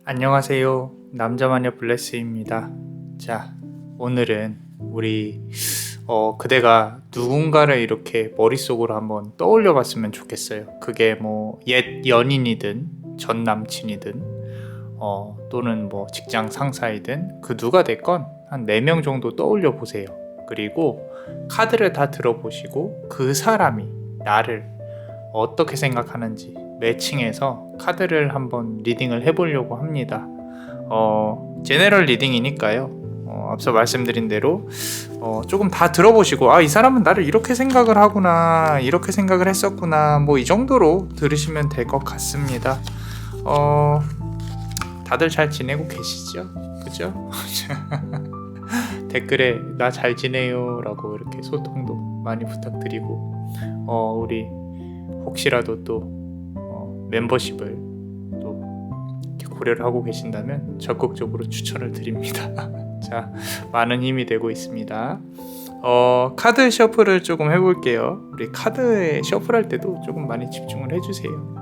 안녕하세요. 남자마녀 블레스입니다. 자, 오늘은 우리 그대가 누군가를 이렇게 머릿속으로 한번 떠올려 봤으면 좋겠어요. 그게 뭐 옛 연인이든 전 남친이든 또는 뭐 직장 상사이든 그 누가 됐건 한 4명 정도 떠올려 보세요. 그리고 카드를 다 들어보시고 그 사람이 나를 어떻게 생각하는지 매칭해서 카드를 한번 리딩을 해보려고 합니다. 제너럴 리딩이니까요. 앞서 말씀드린 대로 조금 다 들어보시고 이 사람은 나를 이렇게 생각을 하구나, 이렇게 생각을 했었구나, 뭐 이 정도로 들으시면 될 것 같습니다. 다들 잘 지내고 계시죠? 그죠? 댓글에 나 잘 지내요 라고 이렇게 소통도 많이 부탁드리고 우리 혹시라도 또 멤버십을 또 이렇게 고려를 하고 계신다면 적극적으로 추천을 드립니다. 자, 많은 힘이 되고 있습니다. 카드 셔플을 조금 해볼게요. 우리 카드에 셔플할 때도 조금 많이 집중을 해주세요.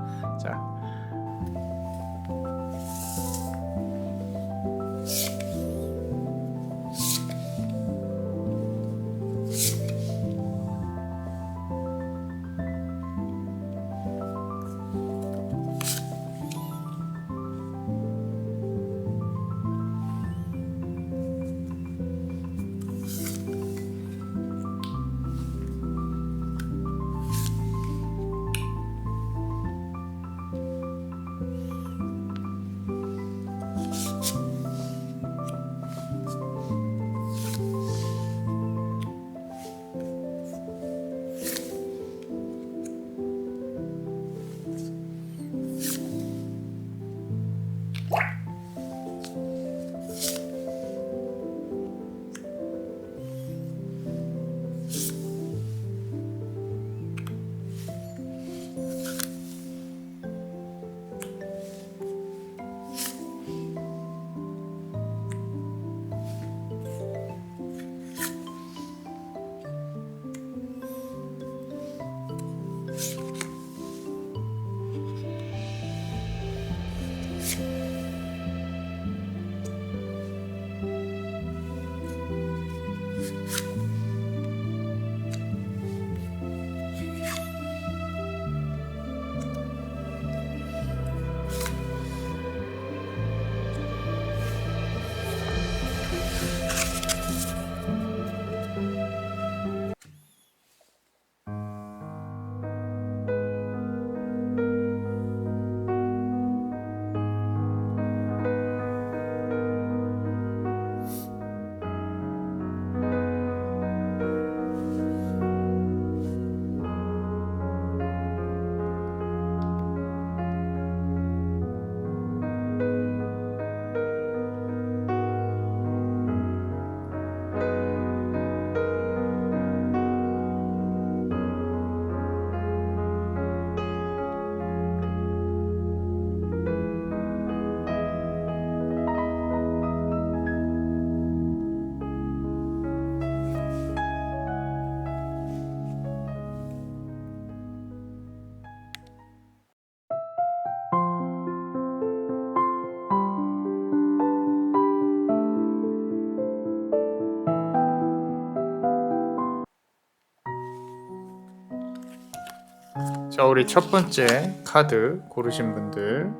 자, 우리 첫 번째 카드 고르신 분들,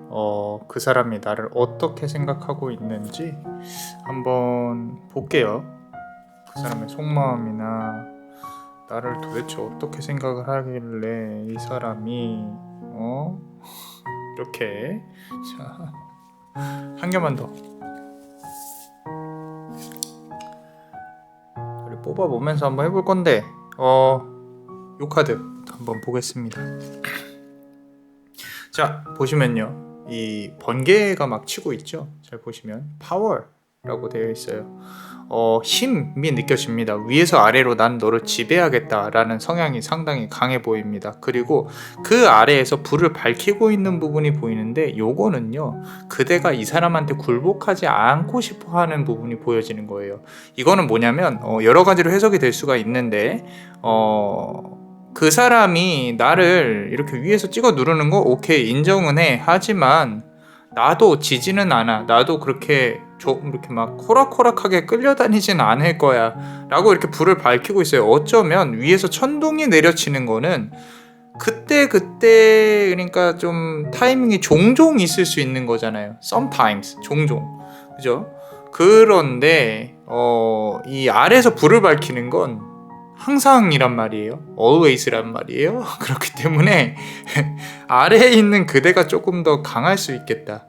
그 사람이 나를 어떻게 생각하고 있는지 한번 볼게요. 그 사람의 속마음이나 나를 도대체 어떻게 생각을 하길래 이 사람이 이렇게. 자, 한 개만 더 우리 뽑아보면서 한번 해볼 건데 요 카드 한번 보겠습니다. 자, 보시면요, 이 번개가 막 치고 있죠. 잘 보시면 파워라고 되어 있어요. 힘이 느껴집니다. 위에서 아래로 난 너를 지배하겠다라는 성향이 상당히 강해 보입니다. 그리고 그 아래에서 불을 밝히고 있는 부분이 보이는데, 요거는요, 그대가 이 사람한테 굴복하지 않고 싶어 하는 부분이 보여지는 거예요. 이거는 뭐냐면 여러 가지로 해석이 될 수가 있는데 그 사람이 나를 이렇게 위에서 찍어 누르는 거 오케이 인정은 해. 하지만 나도 지지는 않아. 나도 그렇게 이렇게 막 코락코락하게 끌려다니진 않을 거야 라고 이렇게 불을 밝히고 있어요. 어쩌면 위에서 천둥이 내려치는 거는 그때 그러니까 좀 타이밍이 종종 있을 수 있는 거잖아요. sometimes 종종, 그죠? 그런데 이 아래에서 불을 밝히는 건 항상이란 말이에요. always란 말이에요. 그렇기 때문에 아래에 있는 그대가 조금 더 강할 수 있겠다.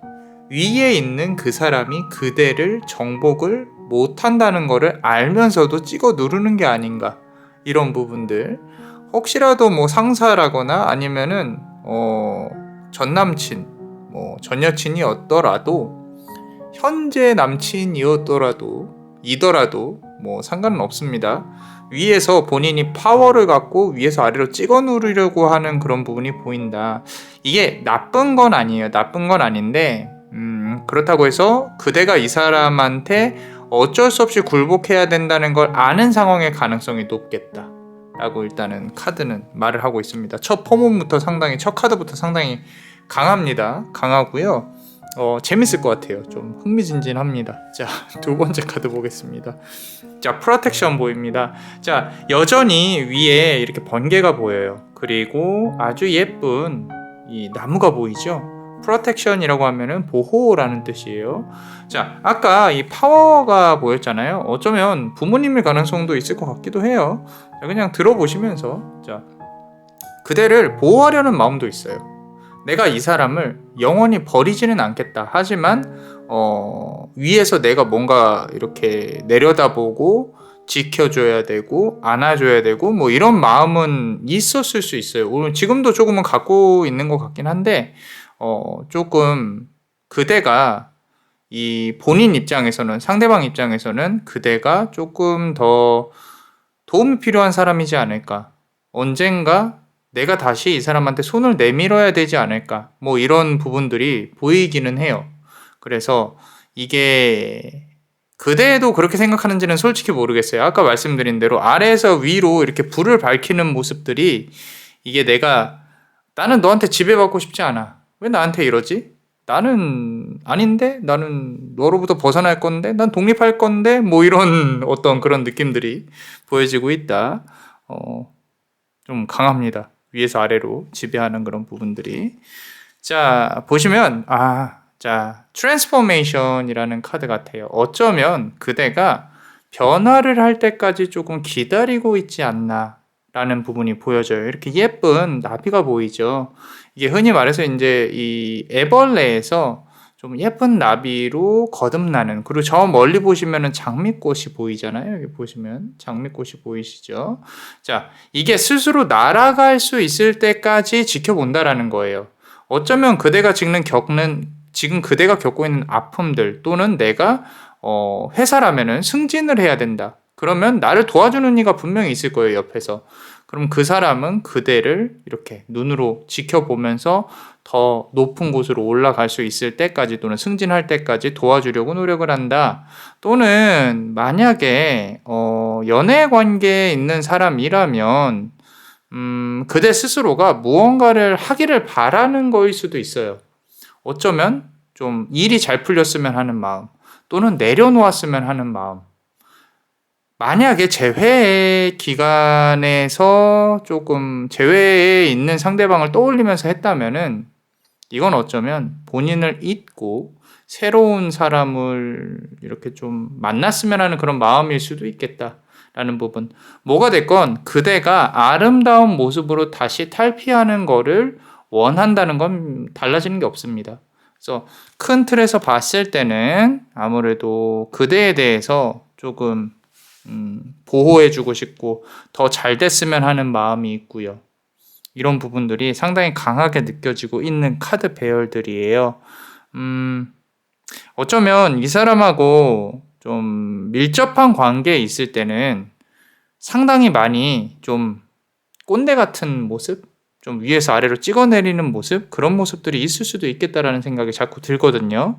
위에 있는 그 사람이 그대를 정복을 못한다는 거를 알면서도 찍어 누르는 게 아닌가. 이런 부분들. 혹시라도 뭐 상사라거나 아니면은 전 남친, 뭐 전 여친이었더라도 현재 남친이었더라도 이더라도 뭐 상관은 없습니다. 위에서 본인이 파워를 갖고 위에서 아래로 찍어 누르려고 하는 그런 부분이 보인다. 이게 나쁜 건 아니에요. 나쁜 건 아닌데 그렇다고 해서 그대가 이 사람한테 어쩔 수 없이 굴복해야 된다는 걸 아는 상황의 가능성이 높겠다 라고 일단은 카드는 말을 하고 있습니다. 첫 카드부터 상당히 강합니다. 강하고요. 재밌을 것 같아요. 좀 흥미진진합니다. 자, 두 번째 카드 보겠습니다. 자, 프로텍션 보입니다. 자, 여전히 위에 이렇게 번개가 보여요. 그리고 아주 예쁜 이 나무가 보이죠? 프로텍션이라고 하면은 보호라는 뜻이에요. 자, 아까 이 파워가 보였잖아요. 어쩌면 부모님일 가능성도 있을 것 같기도 해요. 자, 그냥 들어보시면서 자, 그대를 보호하려는 마음도 있어요. 내가 이 사람을 영원히 버리지는 않겠다. 하지만 위에서 내가 뭔가 이렇게 내려다보고 지켜줘야 되고 안아줘야 되고 뭐 이런 마음은 있었을 수 있어요. 지금도 조금은 갖고 있는 것 같긴 한데 조금 그대가 이 본인 입장에서는 상대방 입장에서는 그대가 조금 더 도움이 필요한 사람이지 않을까. 언젠가 내가 다시 이 사람한테 손을 내밀어야 되지 않을까. 뭐 이런 부분들이 보이기는 해요. 그래서 이게 그대도 그렇게 생각하는지는 솔직히 모르겠어요. 아까 말씀드린 대로 아래에서 위로 이렇게 불을 밝히는 모습들이 이게 나는 너한테 지배받고 싶지 않아. 왜 나한테 이러지? 나는 아닌데? 나는 너로부터 벗어날 건데? 난 독립할 건데? 뭐 이런 어떤 그런 느낌들이 보여지고 있다. 좀 강합니다. 위에서 아래로 지배하는 그런 부분들이. 자, 보시면 자, 트랜스포메이션이라는 카드 같아요. 어쩌면 그대가 변화를 할 때까지 조금 기다리고 있지 않나 라는 부분이 보여져요. 이렇게 예쁜 나비가 보이죠. 이게 흔히 말해서 이제 이 애벌레에서 좀 예쁜 나비로 거듭나는, 그리고 저 멀리 보시면은 장미꽃이 보이잖아요. 여기 보시면 장미꽃이 보이시죠? 자, 이게 스스로 날아갈 수 있을 때까지 지켜본다라는 거예요. 어쩌면 지금 그대가 겪고 있는 아픔들 또는 내가 회사라면은 승진을 해야 된다. 그러면 나를 도와주는 이가 분명히 있을 거예요, 옆에서. 그럼 그 사람은 그대를 이렇게 눈으로 지켜보면서 더 높은 곳으로 올라갈 수 있을 때까지 또는 승진할 때까지 도와주려고 노력을 한다. 또는 만약에 연애 관계에 있는 사람이라면 그대 스스로가 무언가를 하기를 바라는 거일 수도 있어요. 어쩌면 좀 일이 잘 풀렸으면 하는 마음 또는 내려놓았으면 하는 마음. 만약에 재회 기간에서 조금 재회에 있는 상대방을 떠올리면서 했다면은 이건 어쩌면 본인을 잊고 새로운 사람을 이렇게 좀 만났으면 하는 그런 마음일 수도 있겠다라는 부분. 뭐가 됐건 그대가 아름다운 모습으로 다시 탈피하는 거를 원한다는 건 달라지는 게 없습니다. 그래서 큰 틀에서 봤을 때는 아무래도 그대에 대해서 조금 보호해주고 싶고 더 잘 됐으면 하는 마음이 있고요. 이런 부분들이 상당히 강하게 느껴지고 있는 카드 배열들이에요. 어쩌면 이 사람하고 좀 밀접한 관계에 있을 때는 상당히 많이 좀 꼰대 같은 모습, 좀 위에서 아래로 찍어내리는 모습, 그런 모습들이 있을 수도 있겠다라는 생각이 자꾸 들거든요.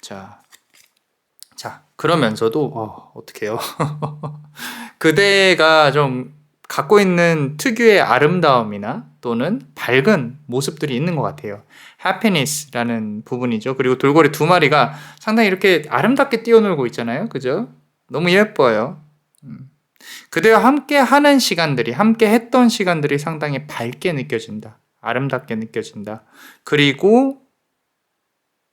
자, 그러면서도 어떡해요. 그대가 좀 갖고 있는 특유의 아름다움이나 또는 밝은 모습들이 있는 것 같아요. happiness라는 부분이죠. 그리고 돌고래 두 마리가 상당히 이렇게 아름답게 뛰어놀고 있잖아요. 그죠? 너무 예뻐요. 그대와 함께 하는 시간들이, 함께 했던 시간들이 상당히 밝게 느껴진다. 아름답게 느껴진다. 그리고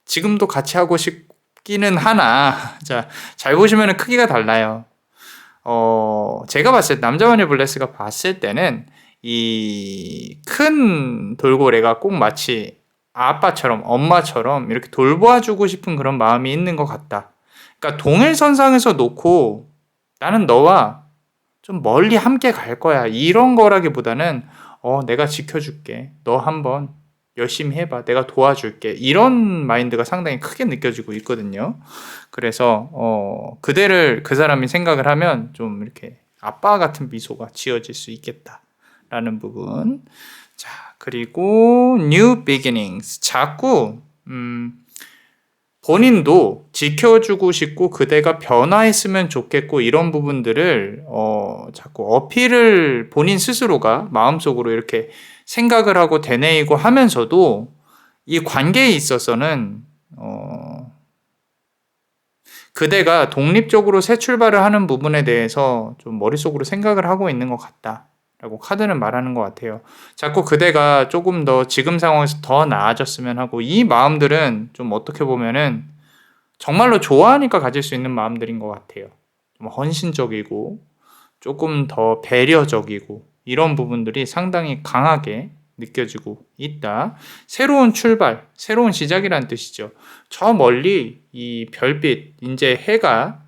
지금도 같이 하고 싶기는 하나, 자, 잘 보시면 크기가 달라요. 제가 봤을 때, 남자와의 블레스가 봤을 때는 이 큰 돌고래가 꼭 마치 아빠처럼, 엄마처럼 이렇게 돌봐주고 싶은 그런 마음이 있는 것 같다. 그러니까 동일선상에서 놓고 나는 너와 좀 멀리 함께 갈 거야. 이런 거라기보다는 내가 지켜줄게. 너 한번 열심히 해봐. 내가 도와줄게. 이런 마인드가 상당히 크게 느껴지고 있거든요. 그래서 그대를 그 사람이 생각을 하면 좀 이렇게 아빠 같은 미소가 지어질 수 있겠다라는 부분. 자, 그리고 new beginnings. 자꾸 본인도 지켜주고 싶고 그대가 변화했으면 좋겠고 이런 부분들을 자꾸 어필을 본인 스스로가 마음속으로 이렇게 생각을 하고 되뇌이고 하면서도 이 관계에 있어서는 그대가 독립적으로 새 출발을 하는 부분에 대해서 좀 머릿속으로 생각을 하고 있는 것 같다 라고 카드는 말하는 것 같아요. 자꾸 그대가 조금 더 지금 상황에서 더 나아졌으면 하고, 이 마음들은 좀 어떻게 보면은 정말로 좋아하니까 가질 수 있는 마음들인 것 같아요. 좀 헌신적이고 조금 더 배려적이고 이런 부분들이 상당히 강하게 느껴지고 있다. 새로운 출발, 새로운 시작이라는 뜻이죠. 저 멀리 이 별빛, 이제 해가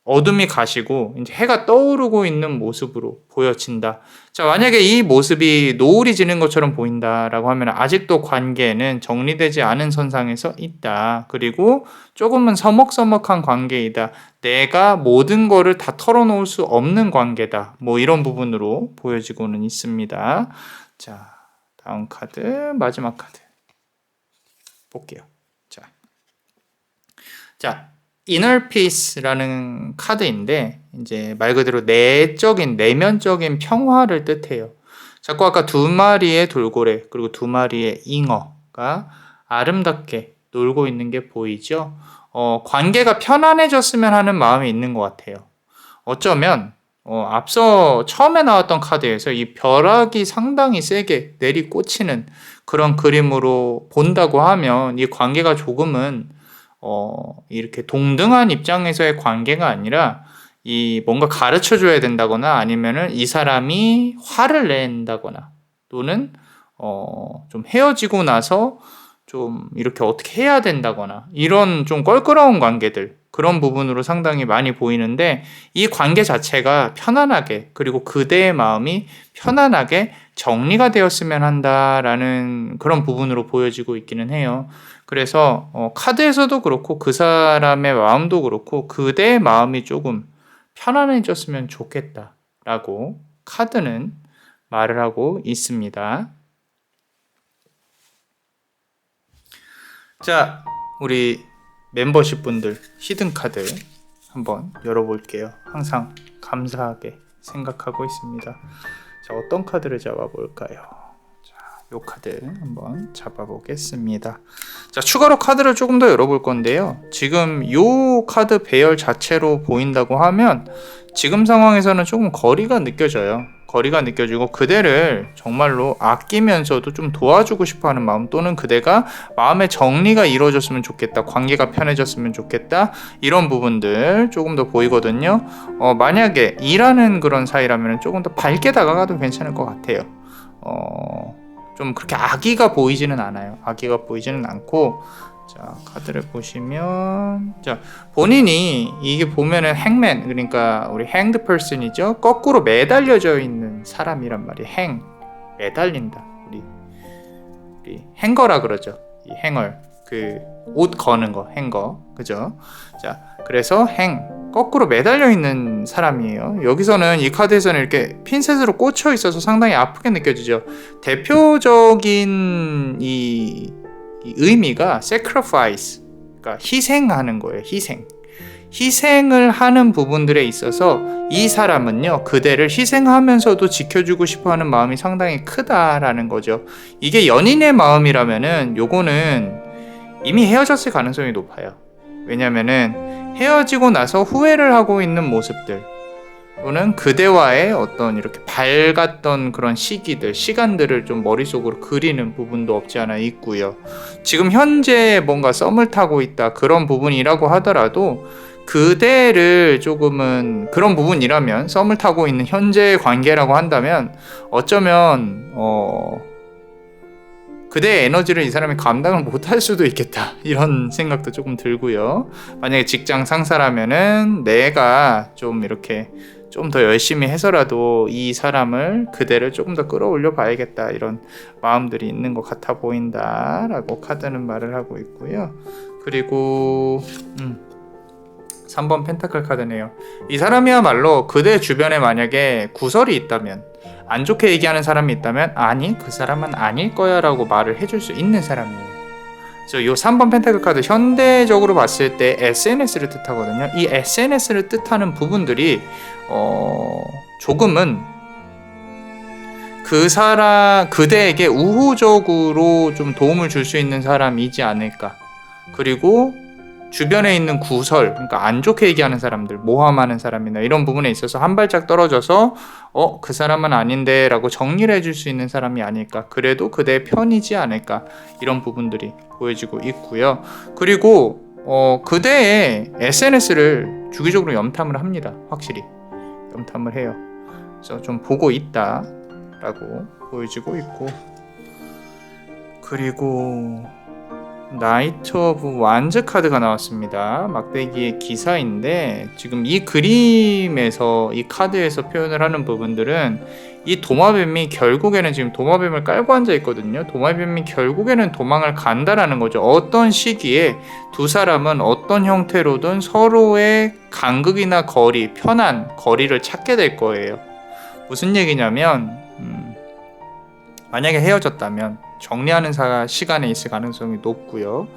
어둠이 가시고 이제 해가 떠오르고 있는 모습으로 보여진다. 자, 만약에 이 모습이 노을이 지는 것처럼 보인다라고 하면 아직도 관계는 정리되지 않은 선상에서 있다. 그리고 조금은 서먹서먹한 관계이다. 내가 모든 거를 다 털어놓을 수 없는 관계다. 뭐 이런 부분으로 보여지고는 있습니다. 자, 다음 카드, 마지막 카드 볼게요. 자, Inner Peace라는 카드인데 이제 말 그대로 내적인 내면적인 평화를 뜻해요. 자꾸 아까 두 마리의 돌고래 그리고 두 마리의 잉어가 아름답게 놀고 있는 게 보이죠? 관계가 편안해졌으면 하는 마음이 있는 것 같아요. 어쩌면 앞서 처음에 나왔던 카드에서 이 벼락이 상당히 세게 내리꽂히는 그런 그림으로 본다고 하면 이 관계가 조금은 이렇게 동등한 입장에서의 관계가 아니라 이 뭔가 가르쳐 줘야 된다거나 아니면은 이 사람이 화를 낸다거나 또는 좀 헤어지고 나서 좀 이렇게 어떻게 해야 된다거나 이런 좀 껄끄러운 관계들, 그런 부분으로 상당히 많이 보이는데, 이 관계 자체가 편안하게 그리고 그대의 마음이 편안하게 정리가 되었으면 한다라는 그런 부분으로 보여지고 있기는 해요. 그래서 카드에서도 그렇고 그 사람의 마음도 그렇고 그대의 마음이 조금 편안해졌으면 좋겠다라고 카드는 말을 하고 있습니다. 자, 우리 멤버십 분들 히든 카드 한번 열어볼게요. 항상 감사하게 생각하고 있습니다. 자, 어떤 카드를 잡아볼까요? 자, 요 카드 한번 잡아보겠습니다. 자, 추가로 카드를 조금 더 열어볼 건데요. 지금 요 카드 배열 자체로 보인다고 하면 지금 상황에서는 조금 거리가 느껴져요. 거리가 느껴지고 그대를 정말로 아끼면서도 좀 도와주고 싶어하는 마음, 또는 그대가 마음의 정리가 이루어졌으면 좋겠다, 관계가 편해졌으면 좋겠다, 이런 부분들 조금 더 보이거든요. 만약에 일하는 그런 사이라면 조금 더 밝게 다가가도 괜찮을 것 같아요. 좀 그렇게 악의가 보이지는 않아요. 악의가 보이지는 않고, 자, 카드를 보시면, 자, 본인이 이게 보면은 행맨, 그러니까 우리 hanged person이죠. 거꾸로 매달려져 있는 사람이란 말이에요. 매달린다. 우리 행거라 그러죠. 이 행얼, 그 옷 거는 거, 행거, 그죠? 자, 그래서 거꾸로 매달려 있는 사람이에요. 여기서는 이 카드에서는 이렇게 핀셋으로 꽂혀 있어서 상당히 아프게 느껴지죠. 대표적인 이 의미가 sacrifice, 그러니까 희생하는 거예요. 희생을 하는 부분들에 있어서 이 사람은요, 그대를 희생하면서도 지켜주고 싶어 하는 마음이 상당히 크다라는 거죠. 이게 연인의 마음이라면은 요거는 이미 헤어졌을 가능성이 높아요. 왜냐면은 헤어지고 나서 후회를 하고 있는 모습들, 또는 그대와의 어떤 이렇게 밝았던 그런 시기들, 시간들을 좀 머릿속으로 그리는 부분도 없지 않아 있고요. 지금 현재 뭔가 썸을 타고 있다, 그런 부분이라고 하더라도 그대를 조금은 그런 부분이라면, 썸을 타고 있는 현재의 관계라고 한다면 어쩌면 그대의 에너지를 이 사람이 감당을 못할 수도 있겠다, 이런 생각도 조금 들고요. 만약에 직장 상사라면은 내가 좀 이렇게 좀 더 열심히 해서라도 이 사람을, 그대를 조금 더 끌어올려 봐야겠다, 이런 마음들이 있는 것 같아 보인다 라고 카드는 말을 하고 있고요. 그리고 3번 펜타클 카드네요. 이 사람이야말로 그대 주변에 만약에 구설이 있다면, 안 좋게 얘기하는 사람이 있다면, 아니 그 사람은 아닐 거야 라고 말을 해줄 수 있는 사람이에요. 그래서 이 3번 펜타클 카드, 현대적으로 봤을 때 SNS를 뜻하거든요. 이 SNS를 뜻하는 부분들이 조금은 그대에게 우호적으로 좀 도움을 줄 수 있는 사람이지 않을까. 그리고 주변에 있는 구설, 그러니까 안 좋게 얘기하는 사람들, 모함하는 사람이나 이런 부분에 있어서 한 발짝 떨어져서 그 사람은 아닌데 라고 정리를 해줄 수 있는 사람이 아닐까, 그래도 그대의 편이지 않을까, 이런 부분들이 보여지고 있고요. 그리고 그대의 SNS를 주기적으로 염탐을 합니다. 확실히 염탐을 해요. 그래서 좀 보고 있다 라고 보여지고 있고, 그리고 나이트 오브 완즈 카드가 나왔습니다. 막대기의 기사인데, 지금 이 그림에서, 이 카드에서 표현을 하는 부분들은, 이 도마뱀이 결국에는 지금 도마뱀을 깔고 앉아 있거든요. 도마뱀이 결국에는 도망을 간다라는 거죠. 어떤 시기에 두 사람은 어떤 형태로든 서로의 간극이나 거리, 편한 거리를 찾게 될 거예요. 무슨 얘기냐면, 만약에 헤어졌다면 정리하는 시간에 있을 가능성이 높고요.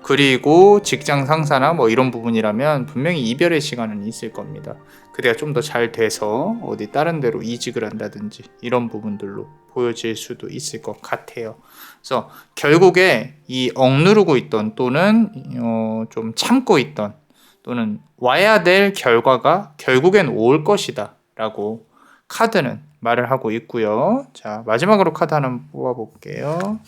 그리고 직장 상사나 뭐 이런 부분이라면 분명히 이별의 시간은 있을 겁니다. 그대가 좀 더 잘 돼서 어디 다른 데로 이직을 한다든지 이런 부분들로 보여질 수도 있을 것 같아요. 그래서 결국에 이 억누르고 있던, 또는 좀 참고 있던, 또는 와야 될 결과가 결국엔 올 것이다 라고 카드는 말을 하고 있고요. 자, 마지막으로 카드 하나 뽑아볼게요.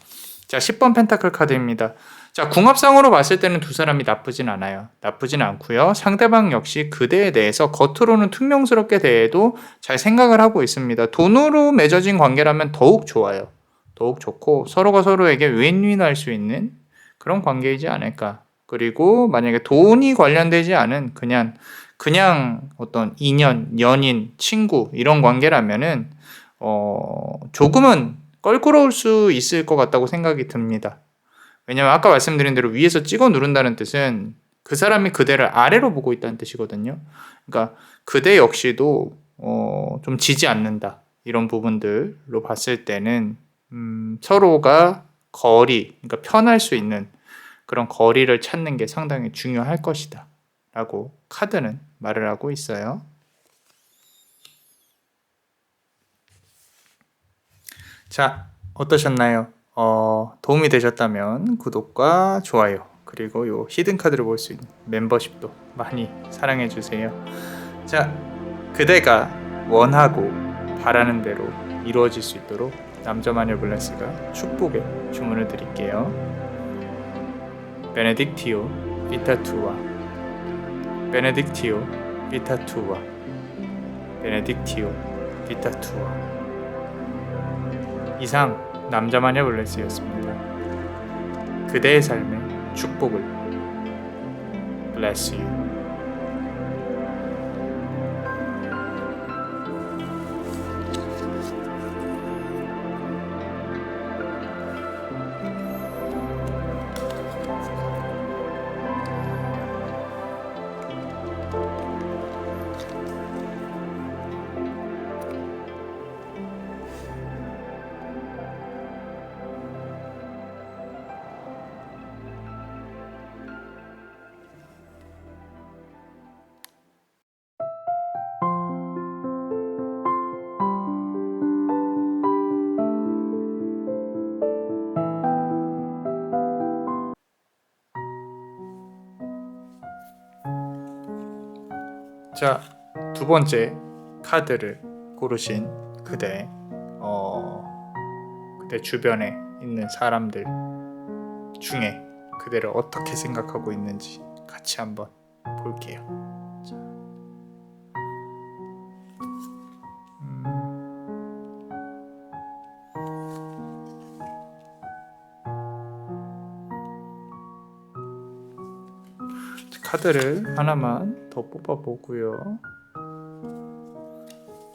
자, 10번 펜타클 카드입니다. 자, 궁합상으로 봤을 때는 두 사람이 나쁘진 않아요. 나쁘진 않고요. 상대방 역시 그대에 대해서 겉으로는 퉁명스럽게 대해도 잘 생각을 하고 있습니다. 돈으로 맺어진 관계라면 더욱 좋아요. 더욱 좋고 서로가 서로에게 윈윈할 수 있는 그런 관계이지 않을까. 그리고 만약에 돈이 관련되지 않은 그냥 어떤 인연, 연인, 친구 이런 관계라면은 조금은 껄끄러울 수 있을 것 같다고 생각이 듭니다. 왜냐면 아까 말씀드린 대로 위에서 찍어 누른다는 뜻은 그 사람이 그대를 아래로 보고 있다는 뜻이거든요. 그러니까 그대 역시도 좀 지지 않는다, 이런 부분들로 봤을 때는 서로가 그러니까 편할 수 있는 그런 거리를 찾는 게 상당히 중요할 것이다 라고 카드는 말을 하고 있어요. 자, 어떠셨나요? 도움이 되셨다면 구독과 좋아요, 그리고 요 히든 카드를 볼 수 있는 멤버십도 많이 사랑해 주세요. 자, 그대가 원하고 바라는 대로 이루어질 수 있도록 남자마녀 블레스가 축복의 주문을 드릴게요. 베네딕티오 비타투아, 베네딕티오 비타투아, 베네딕티오 비타투아. 이상 남자마녀 블레스였습니다. 그대의 삶의 축복을. Bless you. 자, 두 번째 카드를 고르신 그대 그대 주변에 있는 사람들 중에 그대를 어떻게 생각하고 있는지 같이 한번 볼게요. 자, 카드를 하나만 더 뽑아보고요.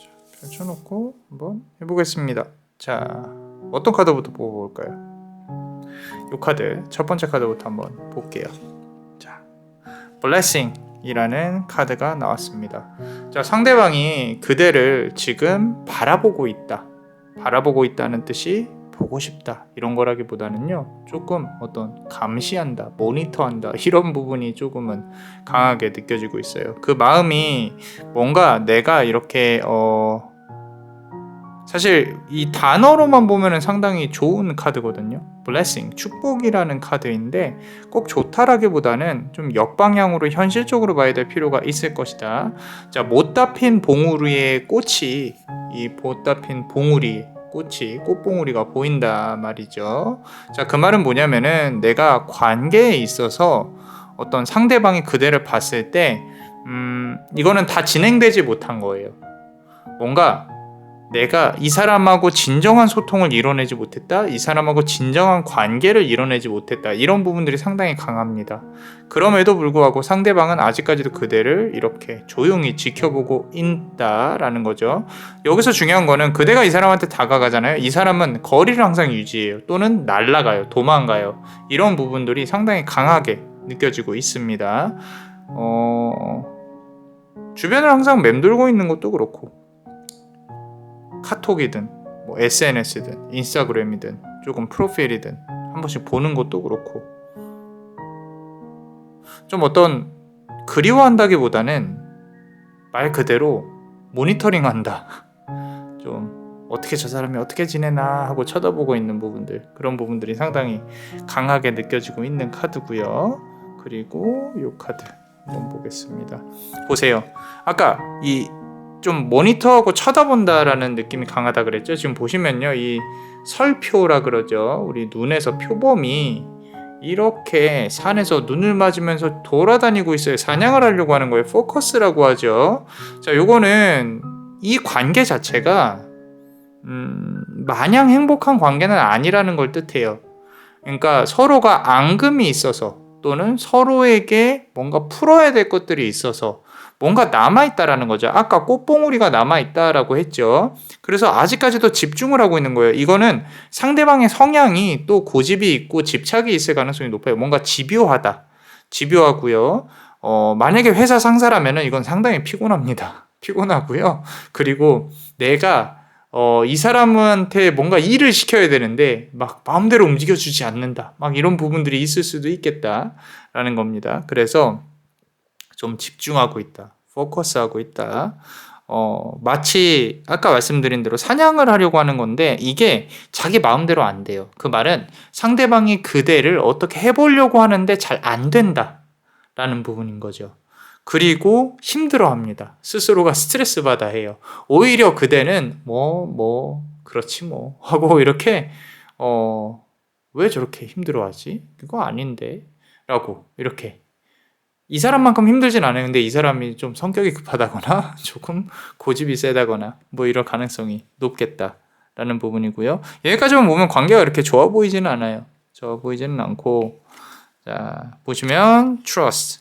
자, 펼쳐놓고 한번 해보겠습니다. 자, 어떤 카드부터 뽑아볼까요? 이 카드, 첫 번째 카드부터 한번 볼게요. 자, Blessing 이라는 카드가 나왔습니다. 자, 상대방이 그대를 지금 바라보고 있다. 바라보고 있다는 뜻이 보고 싶다 이런 거라기보다는요, 조금 어떤 감시한다, 모니터한다 이런 부분이 조금은 강하게 느껴지고 있어요. 그 마음이 뭔가 내가 이렇게 사실 이 단어로만 보면은 상당히 좋은 카드거든요. blessing, 축복이라는 카드인데 꼭 좋다라기보다는 좀 역방향으로 현실적으로 봐야 될 필요가 있을 것이다. 자, 못다 핀 봉우리의 꽃이, 이 못다 핀 봉우리 꽃이, 꽃봉우리가 보인다 말이죠. 자, 그 말은 뭐냐면은 내가 관계에 있어서 어떤 상대방이 그대를 봤을 때 이거는 다 진행되지 못한 거예요. 뭔가 내가 이 사람하고 진정한 소통을 이뤄내지 못했다, 이 사람하고 진정한 관계를 이뤄내지 못했다, 이런 부분들이 상당히 강합니다. 그럼에도 불구하고 상대방은 아직까지도 그대를 이렇게 조용히 지켜보고 있다라는 거죠. 여기서 중요한 거는 그대가 이 사람한테 다가가잖아요. 이 사람은 거리를 항상 유지해요. 또는 날아가요, 도망가요. 이런 부분들이 상당히 강하게 느껴지고 있습니다. 주변을 항상 맴돌고 있는 것도 그렇고, 카톡이든 뭐 SNS든 인스타그램이든 조금 프로필이든 한 번씩 보는 것도 그렇고, 좀 어떤 그리워한다기보다는 말 그대로 모니터링한다. 좀 어떻게 저 사람이 어떻게 지내나 하고 쳐다보고 있는 부분들, 그런 부분들이 상당히 강하게 느껴지고 있는 카드고요. 그리고 이 카드 한번 보겠습니다. 보세요. 아까 이 좀 모니터하고 쳐다본다라는 느낌이 강하다 그랬죠. 지금 보시면요, 이 설표라 그러죠. 우리 눈에서 표범이 이렇게 산에서 눈을 맞으면서 돌아다니고 있어요. 사냥을 하려고 하는 거예요. 포커스라고 하죠. 자, 요거는 이 관계 자체가 마냥 행복한 관계는 아니라는 걸 뜻해요. 그러니까 서로가 앙금이 있어서, 또는 서로에게 뭔가 풀어야 될 것들이 있어서 뭔가 남아있다라는 거죠. 아까 꽃봉우리가 남아있다라고 했죠. 그래서 아직까지도 집중을 하고 있는 거예요. 이거는 상대방의 성향이 또 고집이 있고 집착이 있을 가능성이 높아요. 뭔가 집요하다. 집요하고요. 만약에 회사 상사라면 이건 상당히 피곤합니다. 피곤하고요. 그리고 내가 이 사람한테 뭔가 일을 시켜야 되는데 막 마음대로 움직여주지 않는다. 막 이런 부분들이 있을 수도 있겠다라는 겁니다. 그래서 좀 집중하고 있다. 포커스하고 있다. 마치 아까 말씀드린 대로 사냥을 하려고 하는 건데 이게 자기 마음대로 안 돼요. 그 말은 상대방이 그대를 어떻게 해보려고 하는데 잘 안 된다라는 부분인 거죠. 그리고 힘들어합니다. 스스로가 스트레스 받아 해요. 오히려 그대는 그렇지 뭐 하고 이렇게 왜 저렇게 힘들어하지? 그거 아닌데 라고 이렇게, 이 사람만큼 힘들진 않아요. 근데 이 사람이 좀 성격이 급하다거나 조금 고집이 세다거나 뭐 이럴 가능성이 높겠다라는 부분이고요. 여기까지만 보면 관계가 이렇게 좋아 보이지는 않아요. 좋아 보이지는 않고, 자, 보시면 truth,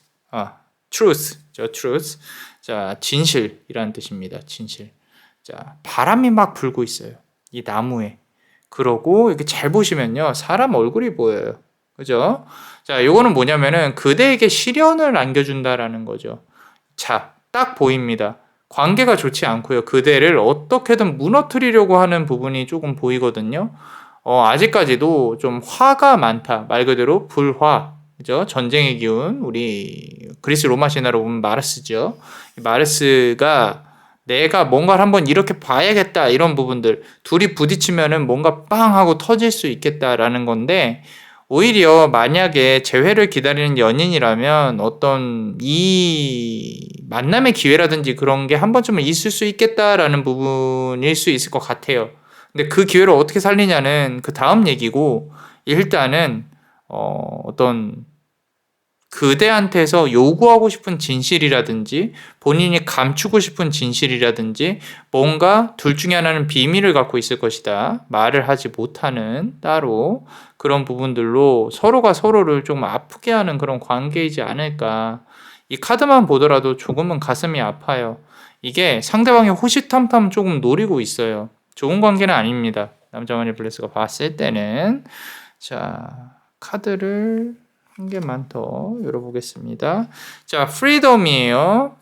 truth. 자, 진실이라는 뜻입니다. 진실. 자, 바람이 막 불고 있어요. 이 나무에. 그러고 이렇게 잘 보시면요, 사람 얼굴이 보여요. 그죠? 자, 요거는 뭐냐면은 그대에게 시련을 안겨준다라는 거죠. 자, 딱 보입니다. 관계가 좋지 않고요. 그대를 어떻게든 무너뜨리려고 하는 부분이 조금 보이거든요. 아직까지도 좀 화가 많다. 말 그대로 불화. 그죠? 전쟁의 기운. 우리 그리스 로마 신화로 보면 마르스죠. 마르스가 내가 뭔가를 한번 이렇게 봐야겠다, 이런 부분들, 둘이 부딪히면은 뭔가 빵 하고 터질 수 있겠다라는 건데, 오히려 만약에 재회를 기다리는 연인이라면 어떤 이 만남의 기회라든지 그런 게 한 번쯤은 있을 수 있겠다라는 부분일 수 있을 것 같아요. 근데 그 기회를 어떻게 살리냐는 그 다음 얘기고, 일단은 어떤 그대한테서 요구하고 싶은 진실이라든지 본인이 감추고 싶은 진실이라든지 뭔가 둘 중에 하나는 비밀을 갖고 있을 것이다. 말을 하지 못하는 따로 그런 부분들로 서로가 서로를 좀 아프게 하는 그런 관계이지 않을까. 이 카드만 보더라도 조금은 가슴이 아파요. 이게 상대방이 호시탐탐 조금 노리고 있어요. 좋은 관계는 아닙니다. 남자만의 블레스가 봤을 때는. 자, 카드를 한 개만 더 열어보겠습니다. 자, 프리덤이에요.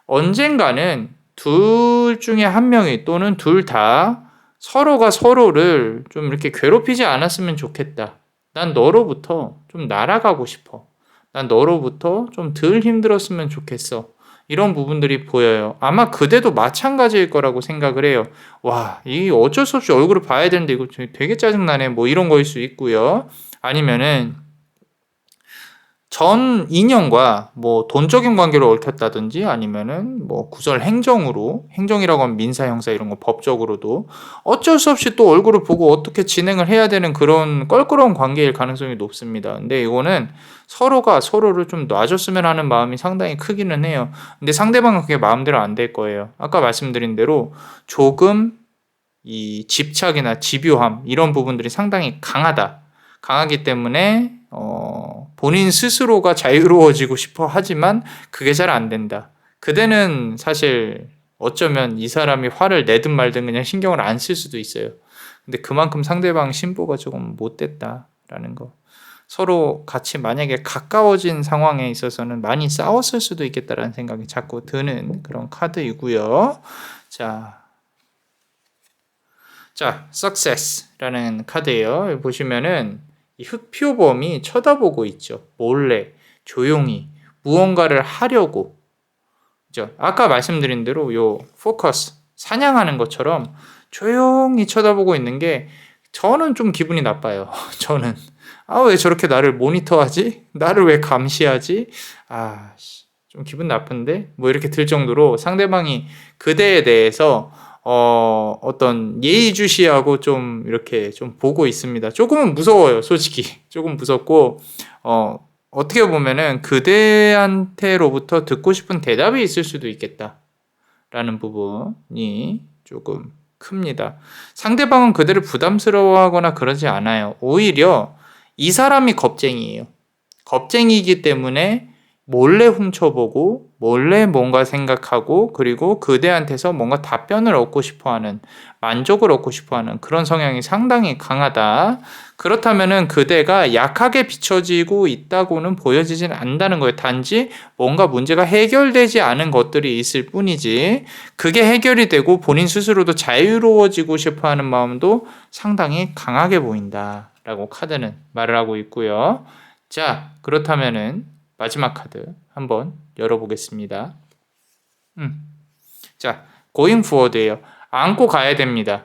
언젠가는 둘 중에 한 명이 또는 둘 다 서로가 서로를 좀 이렇게 괴롭히지 않았으면 좋겠다. 난 너로부터 좀 날아가고 싶어. 난 너로부터 좀 덜 힘들었으면 좋겠어. 이런 부분들이 보여요. 아마 그대도 마찬가지일 거라고 생각을 해요. 와, 이 어쩔 수 없이 얼굴을 봐야 되는데 이거 되게 짜증나네. 뭐 이런 거일 수 있고요. 아니면은 전 인연과 뭐 돈적인 관계로 얽혔다든지 아니면은 뭐 구설 행정으로, 행정이라고 하면 민사, 형사 이런 거 법적으로도 어쩔 수 없이 또 얼굴을 보고 어떻게 진행을 해야 되는 그런 껄끄러운 관계일 가능성이 높습니다. 근데 이거는 서로가 서로를 좀 놔줬으면 하는 마음이 상당히 크기는 해요. 근데 상대방은 그게 마음대로 안 될 거예요. 아까 말씀드린 대로 조금 이 집착이나 집요함 이런 부분들이 상당히 강하기 때문에 본인 스스로가 자유로워지고 싶어 하지만 그게 잘 안 된다. 그대는 사실 어쩌면 이 사람이 화를 내든 말든 그냥 신경을 안 쓸 수도 있어요. 근데 그만큼 상대방 심보가 조금 못됐다라는 거. 서로 같이 만약에 가까워진 상황에 있어서는 많이 싸웠을 수도 있겠다라는 생각이 자꾸 드는 그런 카드이고요. 자, success라는 카드예요. 여기 보시면은 이 흑표범이 쳐다보고 있죠. 몰래, 조용히 무언가를 하려고. 그죠? 아까 말씀드린 대로 요 포커스, 사냥하는 것처럼 조용히 쳐다보고 있는 게 저는 좀 기분이 나빠요. 저는 왜 저렇게 나를 모니터하지? 나를 왜 감시하지? 좀 기분 나쁜데? 뭐 이렇게 들 정도로 상대방이 그대에 대해서 어떤 예의주시하고 좀 이렇게 좀 보고 있습니다. 조금은 무서워요, 솔직히. 조금 무섭고, 어떻게 보면은 그대한테로부터 듣고 싶은 대답이 있을 수도 있겠다라는 부분이 조금 큽니다. 상대방은 그대를 부담스러워하거나 그러지 않아요. 오히려 이 사람이 겁쟁이에요. 겁쟁이기 때문에 몰래 훔쳐보고 몰래 뭔가 생각하고 그리고 그대한테서 뭔가 답변을 얻고 싶어하는 만족을 얻고 싶어하는 그런 성향이 상당히 강하다. 그렇다면은 그대가 약하게 비춰지고 있다고는 보여지진 않는다는 거예요. 단지 뭔가 문제가 해결되지 않은 것들이 있을 뿐이지 그게 해결이 되고 본인 스스로도 자유로워지고 싶어하는 마음도 상당히 강하게 보인다라고 카드는 말을 하고 있고요. 자, 그렇다면은 마지막 카드 한번 열어보겠습니다. 자, going forward예요. 안고 가야 됩니다.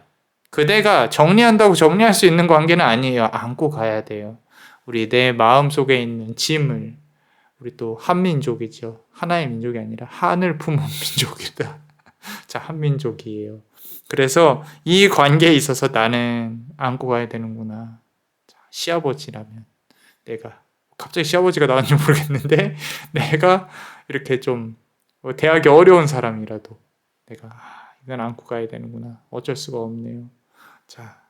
그대가 정리한다고 정리할 수 있는 관계는 아니에요. 안고 가야 돼요. 우리 내 마음 속에 있는 짐을. 우리 또 한민족이죠. 하나의 민족이 아니라 한을 품은 민족이다. 자, 한민족이에요. 그래서 이 관계에 있어서 나는 안고 가야 되는구나. 자, 시아버지라면 내가 갑자기 시아버지가 나왔는지 모르겠는데 내가 이렇게 좀 대하기 어려운 사람이라도 내가 이건 안고 가야 되는구나. 어쩔 수가 없네요. 자,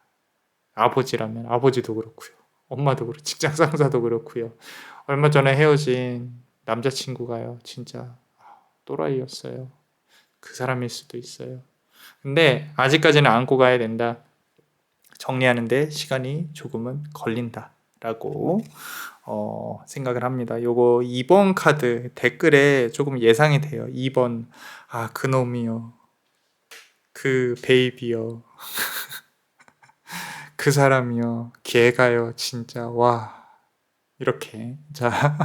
아버지라면 아버지도 그렇고요. 엄마도 그렇고 직장 상사도 그렇고요. 얼마 전에 헤어진 남자친구가요. 진짜 또라이였어요. 그 사람일 수도 있어요. 근데 아직까지는 안고 가야 된다. 정리하는데 시간이 조금은 걸린다라고 생각을 합니다. 요거 2번 카드 댓글에 조금 예상이 돼요. 2번 그놈이요. 그 베이비요. 그 사람이요. 걔가요. 진짜 와. 이렇게. 자.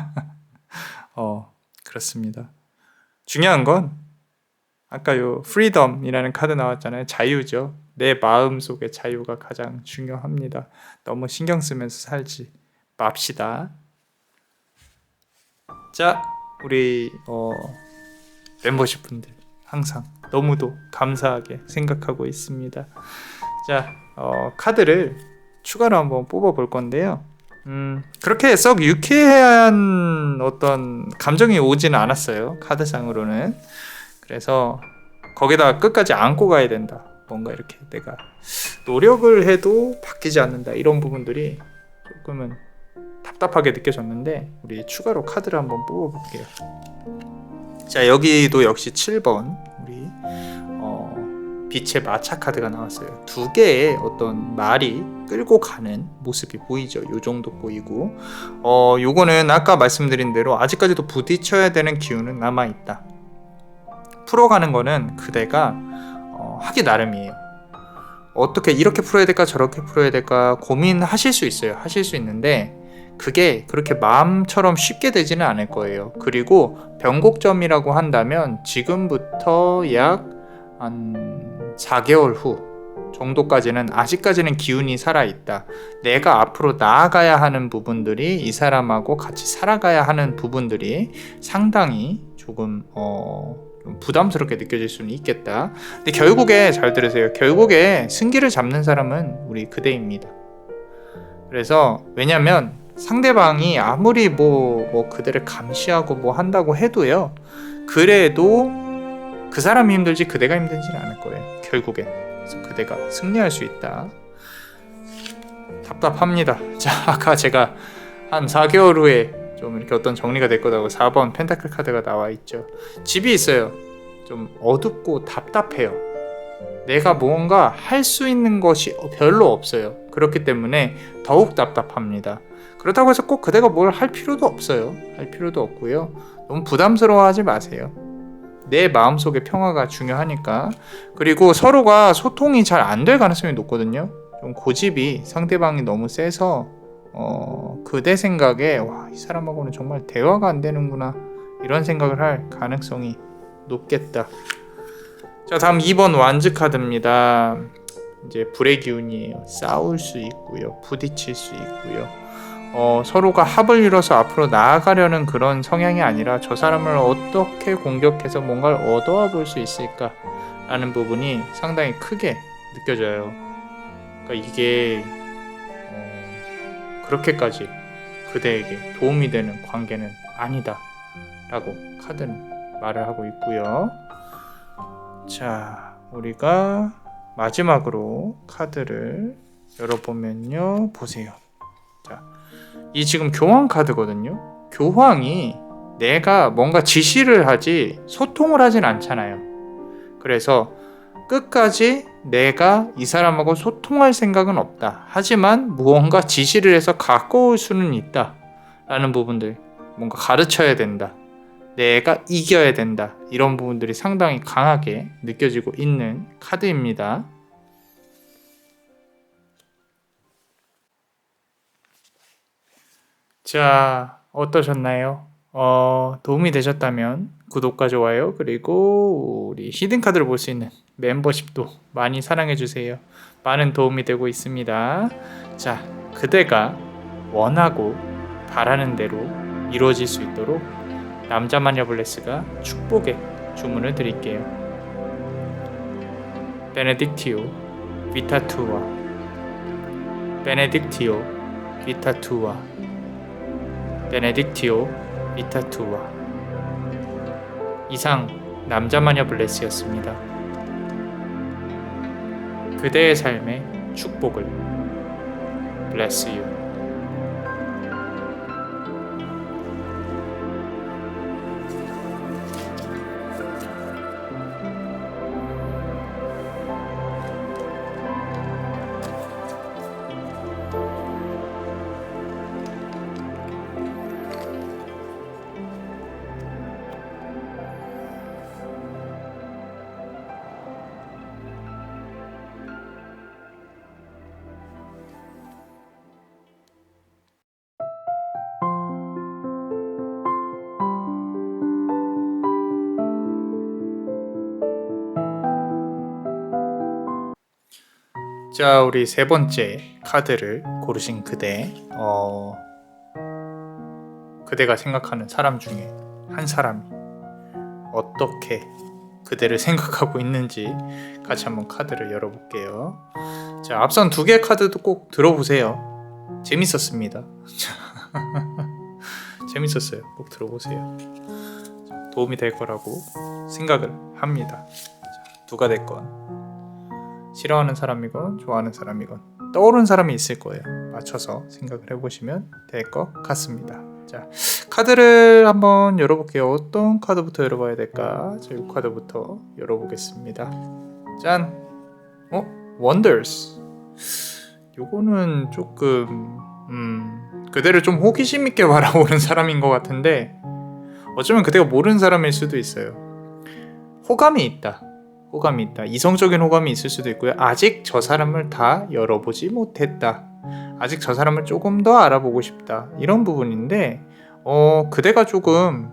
그렇습니다. 중요한 건 아까 요 프리덤이라는 카드 나왔잖아요. 자유죠. 내 마음 속의 자유가 가장 중요합니다. 너무 신경 쓰면서 살지 맙시다. 자, 우리 멤버십 분들 항상 너무도 감사하게 생각하고 있습니다. 자, 카드를 추가로 한번 뽑아 볼 건데요. 그렇게 썩 유쾌한 어떤 감정이 오지는 않았어요. 카드상으로는. 그래서 거기다가 끝까지 안고 가야 된다. 뭔가 이렇게 내가 노력을 해도 바뀌지 않는다. 이런 부분들이 조금은 답답하게 느껴졌는데 우리 추가로 카드를 한번 뽑아볼게요. 자, 여기도 역시 7번 우리 빛의 마차 카드가 나왔어요. 두 개의 어떤 말이 끌고 가는 모습이 보이죠. 요 정도 보이고 요거는 아까 말씀드린 대로 아직까지도 부딪혀야 되는 기운은 남아있다. 풀어가는 거는 그대가 하기 나름이에요. 어떻게 이렇게 풀어야 될까 저렇게 풀어야 될까 고민하실 수 있어요. 하실 수 있는데 그게 그렇게 마음처럼 쉽게 되지는 않을 거예요. 그리고 변곡점이라고 한다면 지금부터 약 한 4개월 후 정도까지는 아직까지는 기운이 살아있다. 내가 앞으로 나아가야 하는 부분들이 이 사람하고 같이 살아가야 하는 부분들이 상당히 조금 좀 부담스럽게 느껴질 수는 있겠다. 근데 결국에 잘 들으세요. 결국에 승기를 잡는 사람은 우리 그대입니다. 그래서 왜냐면 상대방이 아무리 뭐 그대를 감시하고 뭐 한다고 해도요. 그래도 그 사람이 힘들지 그대가 힘들지는 않을 거예요. 결국엔. 그래서 그대가 승리할 수 있다. 답답합니다. 자, 아까 제가 한 4개월 후에 좀 이렇게 어떤 정리가 될 거라고 4번 펜타클 카드가 나와 있죠. 집이 있어요. 좀 어둡고 답답해요. 내가 뭔가 할 수 있는 것이 별로 없어요. 그렇기 때문에 더욱 답답합니다. 그렇다고 해서 꼭 그대가 뭘 할 필요도 없어요. 할 필요도 없고요. 너무 부담스러워하지 마세요. 내 마음속의 평화가 중요하니까. 그리고 서로가 소통이 잘 안 될 가능성이 높거든요. 좀 고집이 상대방이 너무 세서 그대 생각에 와, 이 사람하고는 정말 대화가 안 되는구나 이런 생각을 할 가능성이 높겠다. 자, 다음 2번 완즈 카드입니다. 이제 불의 기운이에요. 싸울 수 있고요. 부딪힐 수 있고요. 서로가 합을 이뤄서 앞으로 나아가려는 그런 성향이 아니라 저 사람을 어떻게 공격해서 뭔가를 얻어와 볼 수 있을까 라는 부분이 상당히 크게 느껴져요. 그러니까 이게 그렇게까지 그대에게 도움이 되는 관계는 아니다 라고 카드는 말을 하고 있고요. 자, 우리가 마지막으로 카드를 열어보면요. 보세요. 자, 이 지금 교황 카드거든요. 교황이 내가 뭔가 지시를 하지 소통을 하진 않잖아요. 그래서 끝까지 내가 이 사람하고 소통할 생각은 없다. 하지만 무언가 지시를 해서 가까울 수는 있다. 라는 부분들, 뭔가 가르쳐야 된다. 내가 이겨야 된다. 이런 부분들이 상당히 강하게 느껴지고 있는 카드입니다. 자, 어떠셨나요? 도움이 되셨다면 구독과 좋아요, 그리고 우리 히든카드를 볼 수 있는 멤버십도 많이 사랑해주세요. 많은 도움이 되고 있습니다. 자, 그대가 원하고 바라는 대로 이루어질 수 있도록 남자마녀 블레스가 축복의 주문을 드릴게요. 베네딕티오 비타투아, 베네딕티오 비타투아, 베네딕티오 비타투아. 이상 남자마녀 블레스였습니다. 그대의 삶의 축복을. Bless you. 자, 우리 세 번째 카드를 고르신 그대, 그대가 생각하는 사람 중에 한 사람이 어떻게 그대를 생각하고 있는지 같이 한번 카드를 열어볼게요. 자, 앞선 두 개의 카드도 꼭 들어보세요. 재밌었습니다. 재밌었어요. 꼭 들어보세요. 도움이 될 거라고 생각을 합니다. 자, 누가 됐건 싫어하는 사람이건 좋아하는 사람이건 떠오른 사람이 있을 거예요. 맞춰서 생각을 해보시면 될 것 같습니다. 자, 카드를 한번 열어볼게요. 어떤 카드부터 열어봐야 될까? 자, 이 카드부터 열어보겠습니다. 짠! Wonders. 요거는 조금 그대를 좀 호기심 있게 바라보는 사람인 것 같은데 어쩌면 그대가 모르는 사람일 수도 있어요. 호감이 있다. 이성적인 호감이 있을 수도 있고요. 아직 저 사람을 다 열어보지 못했다. 아직 저 사람을 조금 더 알아보고 싶다. 이런 부분인데 그대가 조금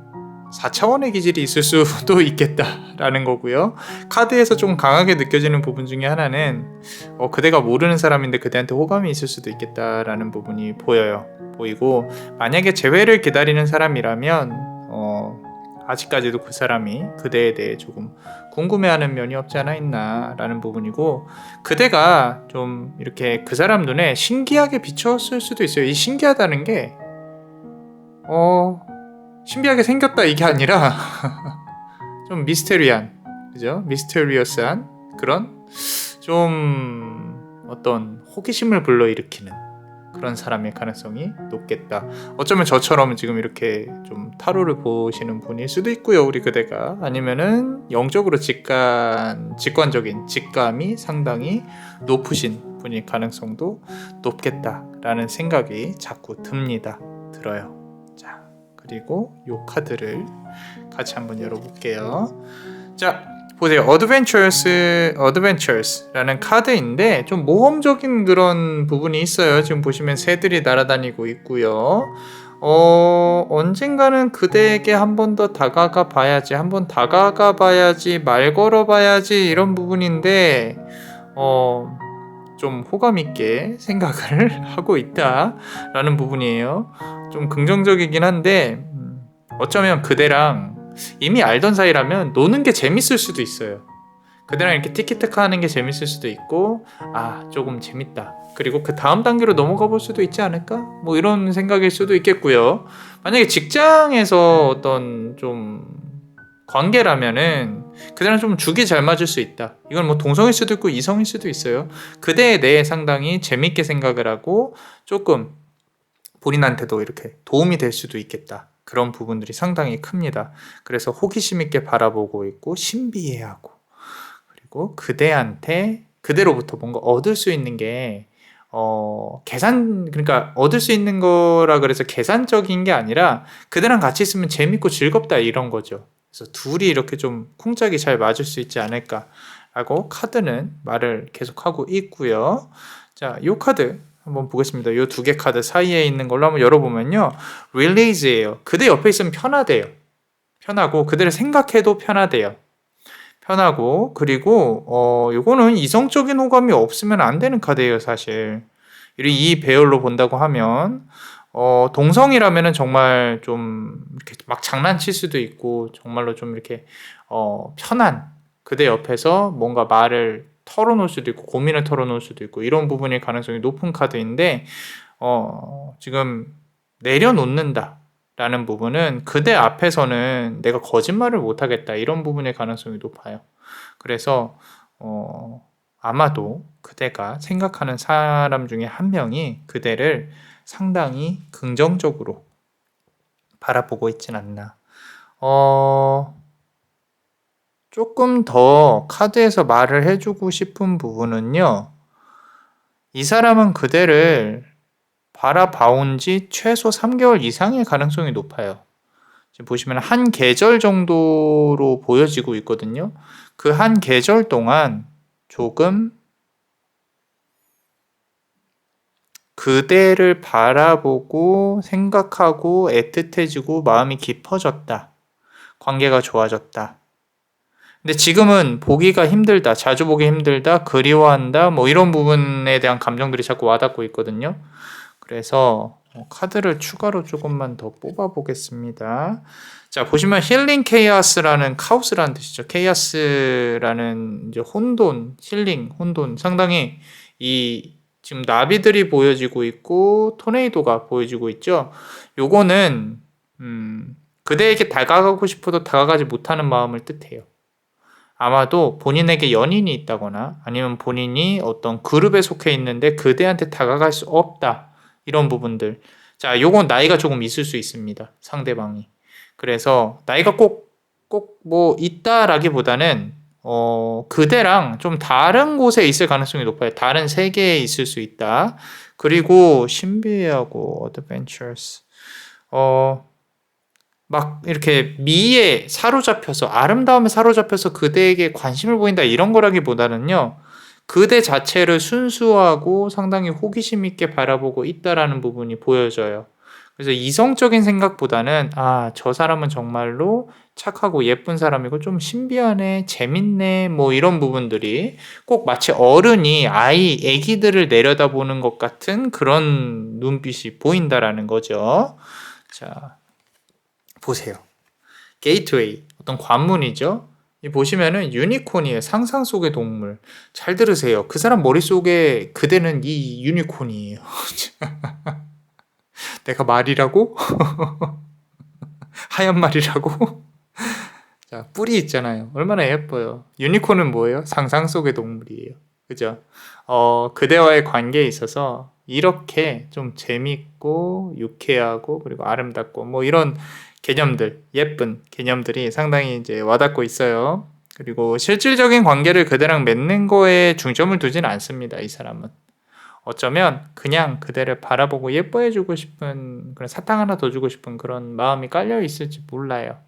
4차원의 기질이 있을 수도 있겠다라는 거고요. 카드에서 좀 강하게 느껴지는 부분 중에 하나는 그대가 모르는 사람인데 그대한테 호감이 있을 수도 있겠다라는 부분이 보이고 만약에 재회를 기다리는 사람이라면 아직까지도 그 사람이 그대에 대해 조금 궁금해하는 면이 없지 않아 있나라는 부분이고 그대가 좀 이렇게 그 사람 눈에 신기하게 비쳤을 수도 있어요. 이 신기하다는 게 신비하게 생겼다 이게 아니라 좀 미스테리한, 그죠? 미스테리어스한 그런 좀 어떤 호기심을 불러일으키는 그런 사람의 가능성이 높겠다. 어쩌면 저처럼 지금 이렇게 좀 타로를 보시는 분일 수도 있고요. 우리 그대가 아니면은 영적으로 직관적인 직감이 상당히 높으신 분일 가능성도 높겠다라는 생각이 자꾸 들어요. 자, 그리고 이 카드를 같이 한번 열어볼게요. 자, 보세요. Adventures라는 카드인데 좀 모험적인 그런 부분이 있어요. 지금 보시면 새들이 날아다니고 있고요. 언젠가는 그대에게 한 번 더 다가가 봐야지, 말 걸어 봐야지 이런 부분인데 좀 호감 있게 생각을 하고 있다라는 부분이에요. 좀 긍정적이긴 한데 어쩌면 그대랑 이미 알던 사이라면 노는 게 재밌을 수도 있어요. 그대랑 이렇게 티키타카 하는 게 재밌을 수도 있고 조금 재밌다. 그리고 그 다음 단계로 넘어가 볼 수도 있지 않을까? 뭐 이런 생각일 수도 있겠고요. 만약에 직장에서 어떤 좀 관계라면은 그대랑 좀 죽이 잘 맞을 수 있다. 이건 뭐 동성일 수도 있고 이성일 수도 있어요. 그대에 대해 상당히 재밌게 생각을 하고 조금 본인한테도 이렇게 도움이 될 수도 있겠다. 그런 부분들이 상당히 큽니다. 그래서 호기심 있게 바라보고 있고 신비해하고 그리고 그대로부터 뭔가 얻을 수 있는 게 그러니까 얻을 수 있는 거라 그래서 계산적인 게 아니라 그대랑 같이 있으면 재밌고 즐겁다 이런 거죠. 그래서 둘이 이렇게 좀 쿵짝이 잘 맞을 수 있지 않을까라고 카드는 말을 계속하고 있고요. 자, 이 카드 한번 보겠습니다. 이 두 개 카드 사이에 있는 걸로 한번 열어보면요. release예요. 그대 옆에 있으면 편하대요. 편하고 그대를 생각해도 편하대요. 편하고 그리고 요거는 이성적인 호감이 없으면 안 되는 카드예요, 사실. 이 배열로 본다고 하면 동성이라면은 정말 좀 이렇게 막 장난칠 수도 있고 정말로 좀 이렇게 편한 그대 옆에서 뭔가 말을 털어놓을 수도 있고 고민을 털어놓을 수도 있고 이런 부분일 가능성이 높은 카드인데 지금 내려놓는다 라는 부분은 그대 앞에서는 내가 거짓말을 못하겠다 이런 부분일 가능성이 높아요. 그래서 아마도 그대가 생각하는 사람 중에 한 명이 그대를 상당히 긍정적으로 바라보고 있진 않나. 조금 더 카드에서 말을 해주고 싶은 부분은요. 이 사람은 그대를 바라봐온 지 최소 3개월 이상의 가능성이 높아요. 지금 보시면 한 계절 정도로 보여지고 있거든요. 그 한 계절 동안 조금 그대를 바라보고 생각하고 애틋해지고 마음이 깊어졌다. 관계가 좋아졌다. 근데 지금은 보기가 힘들다, 자주 보기 힘들다, 그리워한다, 뭐 이런 부분에 대한 감정들이 자꾸 와닿고 있거든요. 그래서 카드를 추가로 조금만 더 뽑아 보겠습니다. 자, 보시면 힐링 케이아스라는 카오스라는 뜻이죠. 케이아스라는 이제 혼돈, 힐링, 혼돈. 상당히 이 지금 나비들이 보여지고 있고 토네이도가 보여지고 있죠. 요거는 그대에게 다가가고 싶어도 다가가지 못하는 마음을 뜻해요. 아마도 본인에게 연인이 있다거나 아니면 본인이 어떤 그룹에 속해 있는데 그대한테 다가갈 수 없다. 이런 부분들. 자, 요건 나이가 조금 있을 수 있습니다. 상대방이. 그래서 나이가 꼭 뭐 있다라기보다는 그대랑 좀 다른 곳에 있을 가능성이 높아요. 다른 세계에 있을 수 있다. 그리고 신비하고 어드벤처스. 막 이렇게 미에 사로잡혀서 아름다움에 사로잡혀서 그대에게 관심을 보인다 이런 거라기보다는요. 그대 자체를 순수하고 상당히 호기심 있게 바라보고 있다라는 부분이 보여져요. 그래서 이성적인 생각보다는 저 사람은 정말로 착하고 예쁜 사람이고 좀 신비하네, 재밌네 뭐 이런 부분들이 꼭 마치 어른이 애기들을 내려다보는 것 같은 그런 눈빛이 보인다라는 거죠. 자, 보세요. 게이트웨이, 어떤 관문이죠. 이 보시면은 유니콘이에요. 상상 속의 동물. 잘 들으세요. 그 사람 머릿속에 그대는 이 유니콘이에요. 내가 말이라고? 하얀 말이라고? 자, 뿔이 있잖아요. 얼마나 예뻐요. 유니콘은 뭐예요? 상상 속의 동물이에요. 그죠? 그대와의 관계에 있어서 이렇게 좀 재밌고 유쾌하고 그리고 아름답고 뭐 이런 개념들, 예쁜 개념들이 상당히 이제 와닿고 있어요. 그리고 실질적인 관계를 그대랑 맺는 거에 중점을 두진 않습니다. 이 사람은. 어쩌면 그냥 그대를 바라보고 예뻐해주고 싶은 그런 사탕 하나 더 주고 싶은 그런 마음이 깔려 있을지 몰라요.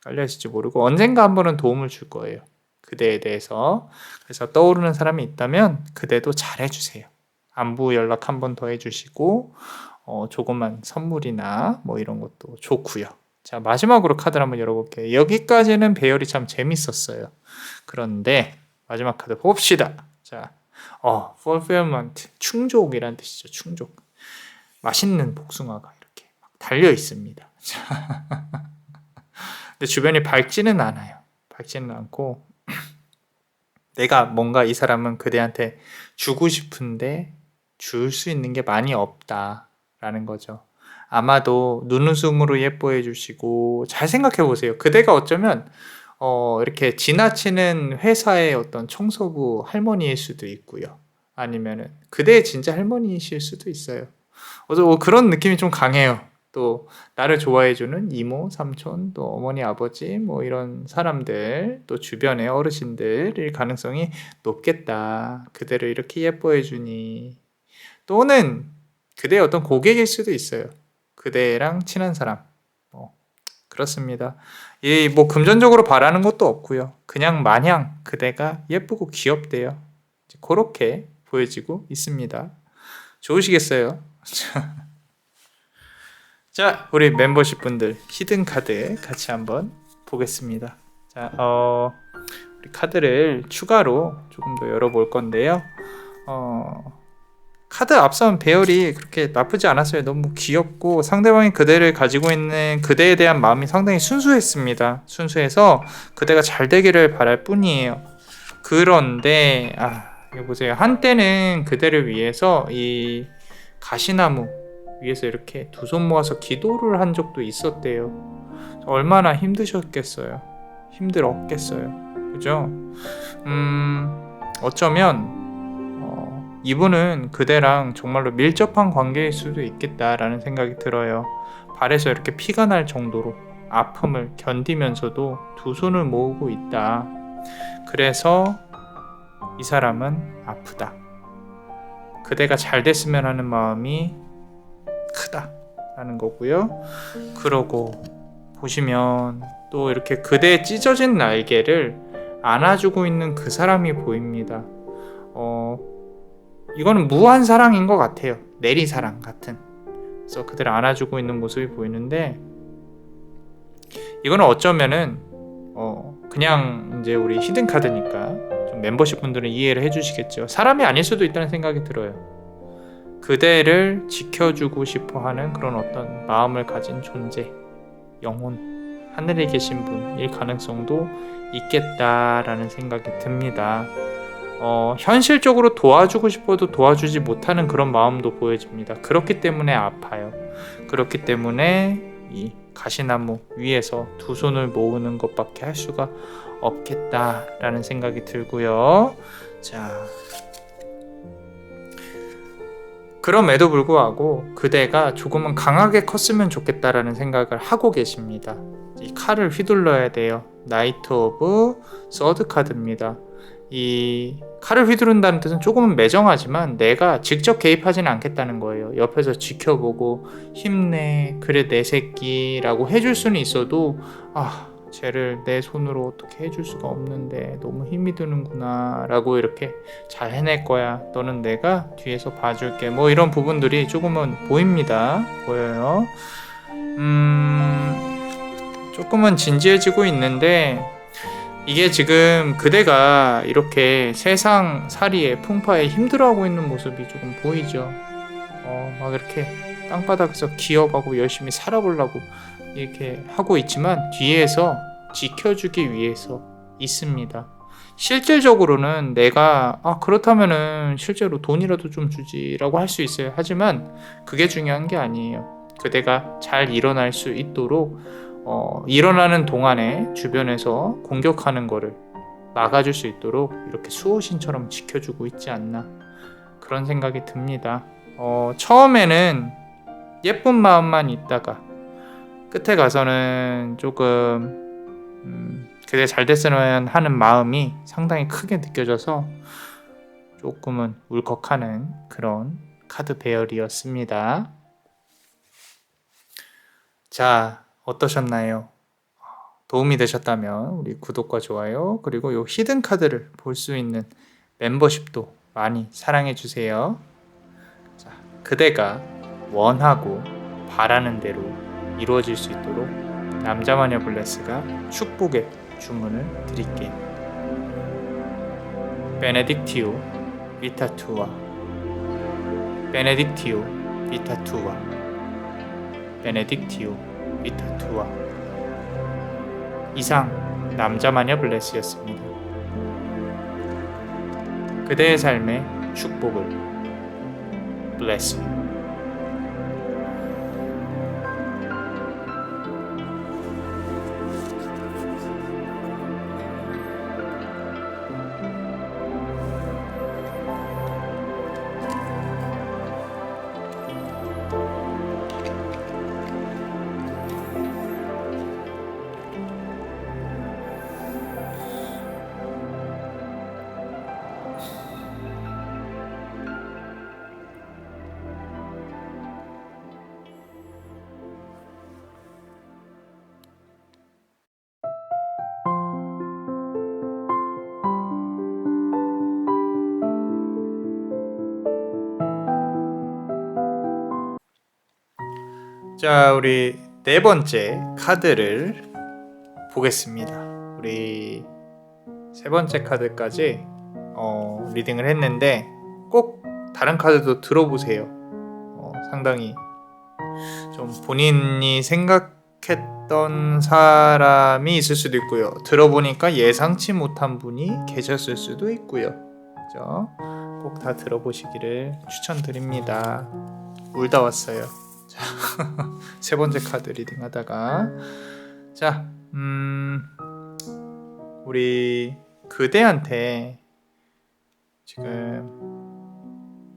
깔려 있을지 모르고 언젠가 한 번은 도움을 줄 거예요. 그대에 대해서. 그래서 떠오르는 사람이 있다면 그대도 잘해주세요. 안부 연락 한 번 더 해주시고 조그만 선물이나 뭐 이런 것도 좋고요. 자, 마지막으로 카드를 한번 열어볼게요. 여기까지는 배열이 참 재밌었어요. 그런데 마지막 카드 봅시다. 자, fulfillment, 충족이란 뜻이죠. 충족. 맛있는 복숭아가 이렇게 막 달려 있습니다. 근데 주변이 밝지는 않아요. 밝지는 않고 내가 뭔가 이 사람은 그대한테 주고 싶은데 줄 수 있는 게 많이 없다라는 거죠. 아마도 눈웃음으로 예뻐해 주시고 잘 생각해 보세요. 그대가 어쩌면 이렇게 지나치는 회사의 어떤 청소부 할머니일 수도 있고요. 아니면은 그대의 진짜 할머니이실 수도 있어요. 그런 느낌이 좀 강해요. 또 나를 좋아해주는 이모, 삼촌, 또 어머니, 아버지 뭐 이런 사람들, 또 주변의 어르신들일 가능성이 높겠다. 그대를 이렇게 예뻐해주니. 또는 그대의 어떤 고객일 수도 있어요. 그대랑 친한 사람. 그렇습니다. 뭐 금전적으로 바라는 것도 없고요. 그냥 마냥 그대가 예쁘고 귀엽대요. 그렇게 보여지고 있습니다. 좋으시겠어요? 자, 우리 멤버십 분들 히든 카드 같이 한번 보겠습니다. 자, 우리 카드를 추가로 조금 더 열어볼 건데요. 카드 앞선 배열이 그렇게 나쁘지 않았어요. 너무 귀엽고 상대방이 그대를 가지고 있는 그대에 대한 마음이 상당히 순수했습니다. 순수해서 그대가 잘 되기를 바랄 뿐이에요. 그런데 이거 보세요. 한때는 그대를 위해서 이 가시나무 위에서 이렇게 두 손 모아서 기도를 한 적도 있었대요. 얼마나 힘드셨겠어요. 힘들었겠어요. 그죠? 어쩌면 이분은 그대랑 정말로 밀접한 관계일 수도 있겠다라는 생각이 들어요. 발에서 이렇게 피가 날 정도로 아픔을 견디면서도 두 손을 모으고 있다. 그래서 이 사람은 아프다. 그대가 잘 됐으면 하는 마음이 크다라는 거고요. 그러고 보시면 또 이렇게 그대의 찢어진 날개를 안아주고 있는 그 사람이 보입니다. 이거는 무한 사랑인 것 같아요. 내리사랑 같은. 그래서 그대를 안아주고 있는 모습이 보이는데 이거는 어쩌면은 그냥 이제 우리 히든 카드니까 좀 멤버십 분들은 이해를 해주시겠죠. 사람이 아닐 수도 있다는 생각이 들어요. 그대를 지켜주고 싶어 하는 그런 어떤 마음을 가진 존재, 영혼, 하늘에 계신 분일 가능성도 있겠다라는 생각이 듭니다. 현실적으로 도와주고 싶어도 도와주지 못하는 그런 마음도 보여집니다. 그렇기 때문에 아파요. 그렇기 때문에 이 가시나무 위에서 두 손을 모으는 것밖에 할 수가 없겠다라는 생각이 들고요. 자, 그럼에도 불구하고 그대가 조금은 강하게 컸으면 좋겠다라는 생각을 하고 계십니다. 이 칼을 휘둘러야 돼요. 나이트 오브 서드 카드입니다. 이 칼을 휘두른다는 뜻은 조금은 매정하지만 내가 직접 개입하지는 않겠다는 거예요. 옆에서 지켜보고 힘내, 그래 내 새끼라고 해줄 수는 있어도 쟤를 내 손으로 어떻게 해줄 수가 없는데 너무 힘이 드는구나 라고 이렇게 잘 해낼 거야, 너는 내가 뒤에서 봐줄게, 뭐 이런 부분들이 조금은 보여요. 조금은 진지해지고 있는데 이게 지금 그대가 이렇게 세상 살이에 풍파에 힘들어하고 있는 모습이 조금 보이죠. 막 이렇게 땅바닥에서 기업하고 열심히 살아보려고 이렇게 하고 있지만 뒤에서 지켜주기 위해서 있습니다. 실질적으로는 내가 그렇다면은 실제로 돈이라도 좀 주지라고 할 수 있어요. 하지만 그게 중요한 게 아니에요. 그대가 잘 일어날 수 있도록 일어나는 동안에 주변에서 공격하는 거를 막아줄 수 있도록 이렇게 수호신처럼 지켜주고 있지 않나, 그런 생각이 듭니다. 처음에는 예쁜 마음만 있다가 끝에 가서는 조금 그대 잘 됐으면 하는 마음이 상당히 크게 느껴져서 조금은 울컥하는 그런 카드 배열이었습니다. 자, 어떠셨나요? 도움이 되셨다면 우리 구독과 좋아요, 그리고 이 히든 카드를 볼 수 있는 멤버십도 많이 사랑해주세요. 자, 그대가 원하고 바라는 대로 이루어질 수 있도록 남자마녀 블레스가 축복의 주문을 드릴게요. 베네딕티오 비타투아, 베네딕티오 비타투아, 베네딕티오 비타투아. 이상 남자마녀 블레스였습니다. 그대의 삶의 축복을 블레스. 자, 우리 네 번째 카드를 보겠습니다. 우리 세 번째 카드까지 리딩을 했는데 꼭 다른 카드도 들어보세요. 상당히 좀 본인이 생각했던 사람이 있을 수도 있고요. 들어보니까 예상치 못한 분이 계셨을 수도 있고요. 그죠? 꼭 다 들어보시기를 추천드립니다. 울다 왔어요. 자, 세 번째 카드 리딩 하다가 자, 우리 그대한테 지금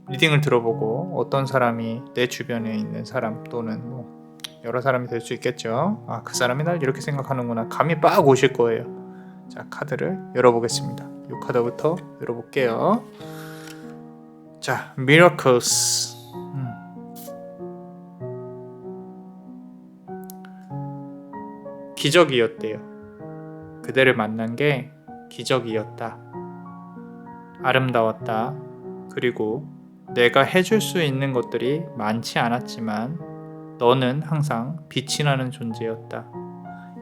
리딩을 들어보고 어떤 사람이 내 주변에 있는 사람 또는 뭐 여러 사람이 될 수 있겠죠. 그 사람이 날 이렇게 생각하는구나, 감이 빡 오실 거예요. 자, 카드를 열어보겠습니다. 이 카드부터 열어볼게요. 자, Miracles. 기적이었대요. 그대를 만난 게 기적이었다. 아름다웠다. 그리고 내가 해줄 수 있는 것들이 많지 않았지만 너는 항상 빛이 나는 존재였다.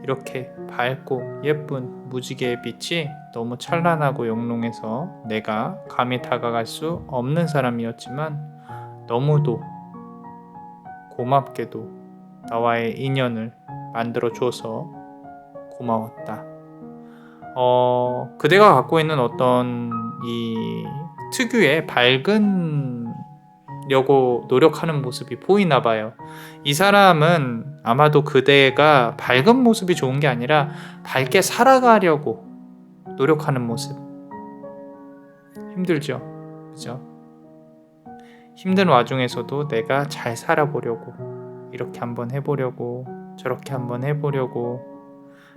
이렇게 밝고 예쁜 무지개의 빛이 너무 찬란하고 영롱해서 내가 감히 다가갈 수 없는 사람이었지만 너무도 고맙게도 나와의 인연을 만들어줘서 고마웠다. 그대가 갖고 있는 어떤 이 특유의 밝으려고 노력하는 모습이 보이나 봐요. 이 사람은 아마도 그대가 밝은 모습이 좋은 게 아니라 밝게 살아가려고 노력하는 모습. 힘들죠? 그죠? 힘든 와중에서도 내가 잘 살아보려고, 이렇게 한번 해보려고, 저렇게 한번 해보려고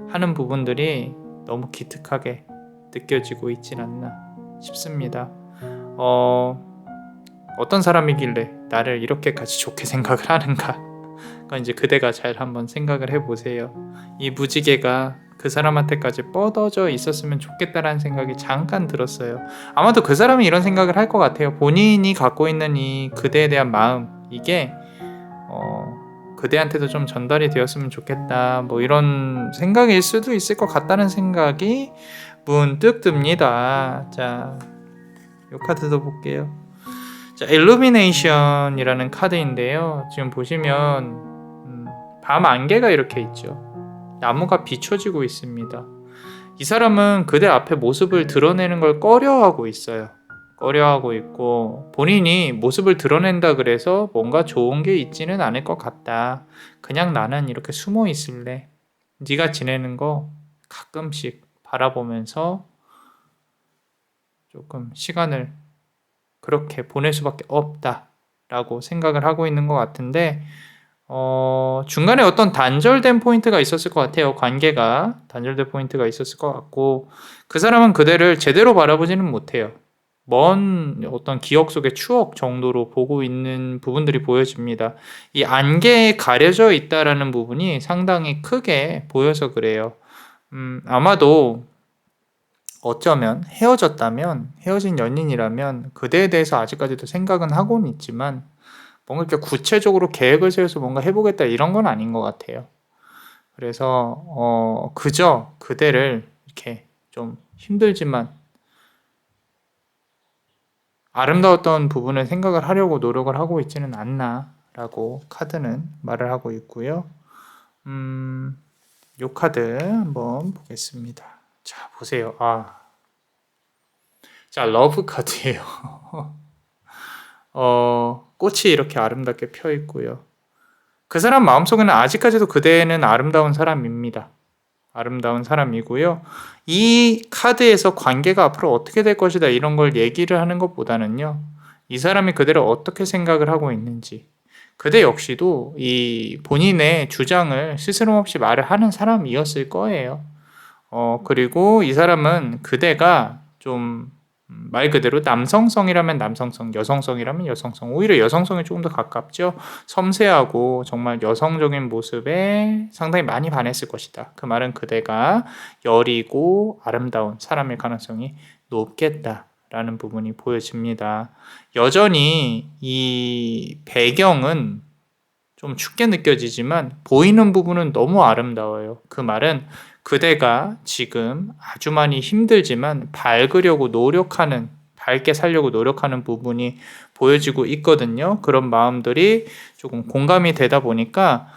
하는 부분들이 너무 기특하게 느껴지고 있진 않나 싶습니다. 어떤 사람이길래 나를 이렇게까지 좋게 생각을 하는가? 그건 이제 그대가 잘 한번 생각을 해보세요. 이 무지개가 그 사람한테까지 뻗어져 있었으면 좋겠다라는 생각이 잠깐 들었어요. 아마도 그 사람이 이런 생각을 할 것 같아요. 본인이 갖고 있는 이 그대에 대한 마음, 이게 그대한테도 좀 전달이 되었으면 좋겠다, 뭐 이런 생각일 수도 있을 것 같다는 생각이 문득 듭니다. 자, 이 카드도 볼게요. 자, 일루미네이션이라는 카드인데요. 지금 보시면 밤 안개가 이렇게 있죠. 나무가 비춰지고 있습니다. 이 사람은 그대 앞에 모습을 드러내는 걸 꺼려하고 있어요. 꺼려하고 있고, 본인이 모습을 드러낸다 그래서 뭔가 좋은 게 있지는 않을 것 같다. 그냥 나는 이렇게 숨어 있을래. 네가 지내는 거 가끔씩 바라보면서 조금 시간을 그렇게 보낼 수밖에 없다라고 생각을 하고 있는 것 같은데, 중간에 어떤 단절된 포인트가 있었을 것 같아요. 관계가 단절된 포인트가 있었을 것 같고, 그 사람은 그대를 제대로 바라보지는 못해요. 먼 어떤 기억 속의 추억 정도로 보고 있는 부분들이 보여집니다. 이 안개에 가려져 있다라는 부분이 상당히 크게 보여서 그래요. 아마도 어쩌면 헤어진 연인이라면 그대에 대해서 아직까지도 생각은 하고는 있지만 뭔가 이렇게 구체적으로 계획을 세워서 뭔가 해보겠다 이런 건 아닌 것 같아요. 그래서 그저 그대를 이렇게 좀 힘들지만 아름다웠던 부분을 생각을 하려고 노력을 하고 있지는 않나라고 카드는 말을 하고 있고요. 이 카드 한번 보겠습니다. 자, 보세요. 자, 러브 카드예요. 꽃이 이렇게 아름답게 펴 있고요. 그 사람 마음속에는 아직까지도 그대는 아름다운 사람입니다. 아름다운 사람이고요. 이 카드에서 관계가 앞으로 어떻게 될 것이다 이런 걸 얘기를 하는 것보다는요, 이 사람이 그대를 어떻게 생각을 하고 있는지, 그대 역시도 이 본인의 주장을 스스럼 없이 말을 하는 사람이었을 거예요. 그리고 이 사람은 그대가 좀 말 그대로 남성성이라면 남성성, 여성성이라면 여성성, 오히려 여성성에 조금 더 가깝죠. 섬세하고 정말 여성적인 모습에 상당히 많이 반했을 것이다. 그 말은 그대가 여리고 아름다운 사람일 가능성이 높겠다라는 부분이 보여집니다. 여전히 이 배경은 좀 춥게 느껴지지만 보이는 부분은 너무 아름다워요. 그 말은 그대가 지금 아주 많이 힘들지만 밝으려고 노력하는, 밝게 살려고 노력하는 부분이 보여지고 있거든요. 그런 마음들이 조금 공감이 되다 보니까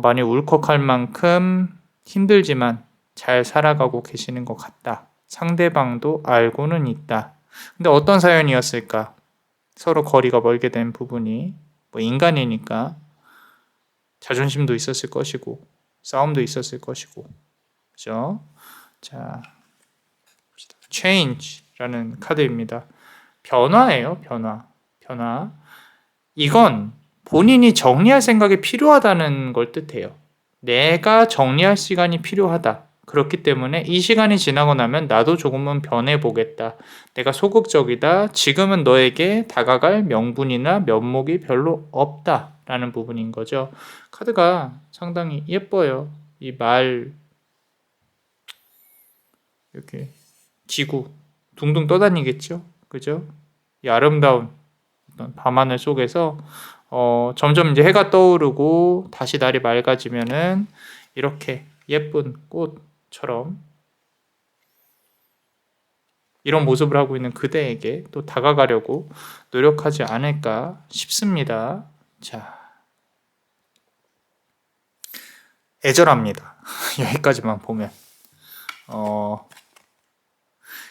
많이 울컥할 만큼 힘들지만 잘 살아가고 계시는 것 같다. 상대방도 알고는 있다. 근데 어떤 사연이었을까? 서로 거리가 멀게 된 부분이, 뭐 인간이니까 자존심도 있었을 것이고 싸움도 있었을 것이고, 그죠? 자, change라는 카드입니다. 변화예요. 변화. 이건 본인이 정리할 생각이 필요하다는 걸 뜻해요. 내가 정리할 시간이 필요하다. 그렇기 때문에 이 시간이 지나고 나면 나도 조금은 변해보겠다. 내가 소극적이다. 지금은 너에게 다가갈 명분이나 면목이 별로 없다. 라는 부분인 거죠. 카드가 상당히 예뻐요. 이 말, 이렇게 지구 둥둥 떠다니겠죠. 그죠? 이 아름다운 어떤 밤하늘 속에서 점점 이제 해가 떠오르고 다시 날이 맑아지면은 이렇게 예쁜 꽃처럼 이런 모습을 하고 있는 그대에게 또 다가가려고 노력하지 않을까 싶습니다. 자, 애절합니다. 여기까지만 보면.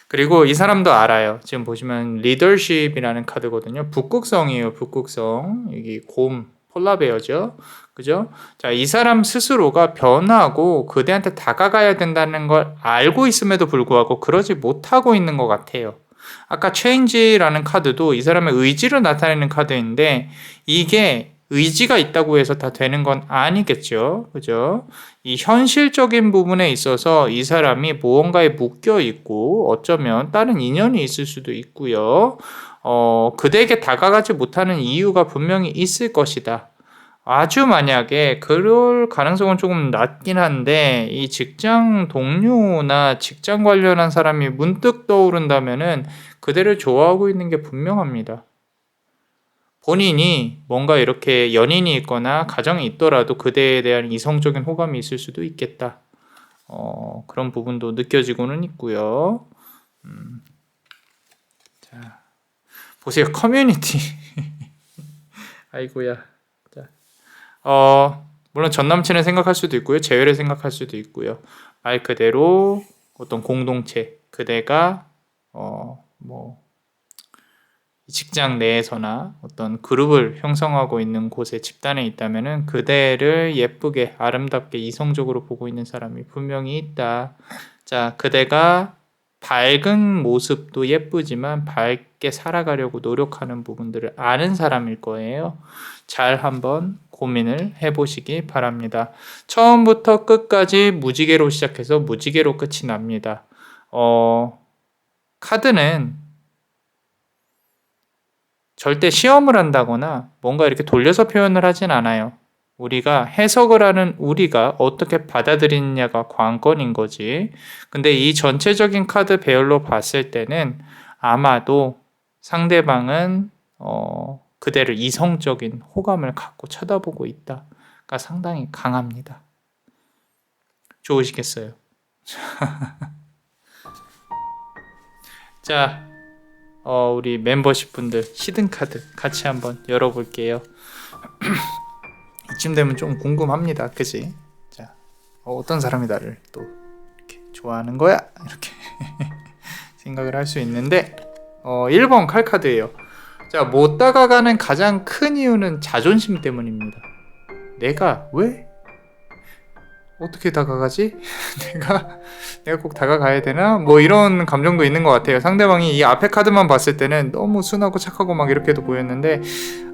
그리고 이 사람도 알아요. 지금 보시면 리더십이라는 카드거든요. 북극성이에요. 북극성. 여기 곰, 폴라베어죠. 그죠? 자, 이 사람 스스로가 변하고 그대한테 다가가야 된다는 걸 알고 있음에도 불구하고 그러지 못하고 있는 것 같아요. 아까 체인지라는 카드도 이 사람의 의지를 나타내는 카드인데 이게 의지가 있다고 해서 다 되는 건 아니겠죠. 그죠? 이 현실적인 부분에 있어서 이 사람이 무언가에 묶여 있고 어쩌면 다른 인연이 있을 수도 있고요. 그대에게 다가가지 못하는 이유가 분명히 있을 것이다. 아주 만약에 그럴 가능성은 조금 낮긴 한데 이 직장 동료나 직장 관련한 사람이 문득 떠오른다면은 그대를 좋아하고 있는 게 분명합니다. 본인이 뭔가 이렇게 연인이 있거나 가정이 있더라도 그대에 대한 이성적인 호감이 있을 수도 있겠다. 그런 부분도 느껴지고는 있고요. 자, 보세요. 커뮤니티. 아이고야. 자, 물론 전 남친을 생각할 수도 있고요. 재회를 생각할 수도 있고요. 말 그대로 어떤 공동체, 그대가 직장 내에서나 어떤 그룹을 형성하고 있는 곳에 집단에 있다면은 그대를 예쁘게 아름답게 이성적으로 보고 있는 사람이 분명히 있다. 자, 그대가 밝은 모습도 예쁘지만 밝게 살아가려고 노력하는 부분들을 아는 사람일 거예요. 잘 한번 고민을 해보시기 바랍니다. 처음부터 끝까지 무지개로 시작해서 무지개로 끝이 납니다. 카드는 절대 시험을 한다거나 뭔가 이렇게 돌려서 표현을 하진 않아요. 우리가 해석을 하는 우리가 어떻게 받아들이느냐가 관건인 거지. 근데 이 전체적인 카드 배열로 봤을 때는 아마도 상대방은 그대를 이성적인 호감을 갖고 쳐다보고 있다가 상당히 강합니다. 좋으시겠어요? 자, 우리 멤버십 분들 히든 카드 같이 한번 열어볼게요. 이쯤 되면 좀 궁금합니다. 그치? 자, 어떤 사람이 나를 또 이렇게 좋아하는 거야? 이렇게 생각을 할 수 있는데 1번 칼 카드예요. 자, 못 다가가는 가장 큰 이유는 자존심 때문입니다. 내가 왜? 어떻게 다가가지? 내가 꼭 다가가야 되나? 뭐 이런 감정도 있는 것 같아요. 상대방이 이 앞에 카드만 봤을 때는 너무 순하고 착하고 막 이렇게도 보였는데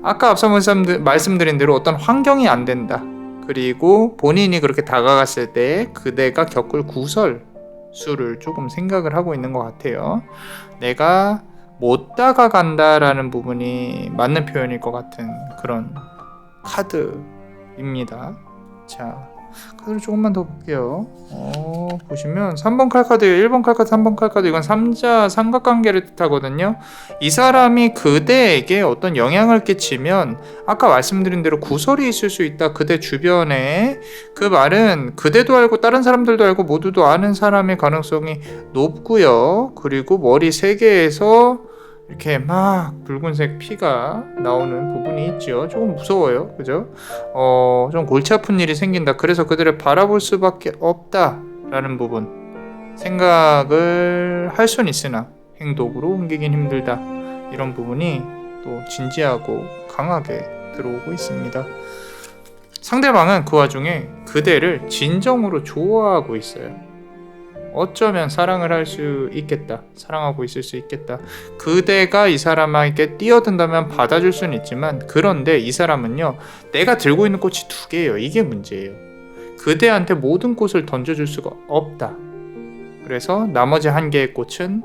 아까 앞서 말씀드린 대로 어떤 환경이 안 된다. 그리고 본인이 그렇게 다가갔을 때 그대가 겪을 구설수를 조금 생각을 하고 있는 것 같아요. 내가 못 다가간다라는 부분이 맞는 표현일 것 같은 그런 카드입니다. 자, 카드를 조금만 더 볼게요. 보시면 3번 칼카드예요. 1번 칼카드, 3번 칼카드. 이건 3자 삼각관계를 뜻하거든요. 이 사람이 그대에게 어떤 영향을 끼치면 아까 말씀드린 대로 구설이 있을 수 있다. 그대 주변에. 그 말은 그대도 알고 다른 사람들도 알고 모두도 아는 사람의 가능성이 높고요. 그리고 머리 3개에서 이렇게 막 붉은색 피가 나오는 부분이 있죠. 조금 무서워요. 그죠? 좀 골치 아픈 일이 생긴다. 그래서 그들을 바라볼 수밖에 없다라는 부분. 생각을 할 수는 있으나 행동으로 옮기긴 힘들다. 이런 부분이 또 진지하고 강하게 들어오고 있습니다. 상대방은 그 와중에 그대를 진정으로 좋아하고 있어요. 어쩌면 사랑을 할 수 있겠다. 사랑하고 있을 수 있겠다. 그대가 이 사람에게 뛰어든다면 받아줄 수는 있지만 그런데 이 사람은요. 내가 들고 있는 꽃이 2개예요. 이게 문제예요. 그대한테 모든 꽃을 던져줄 수가 없다. 그래서 나머지 1개의 꽃은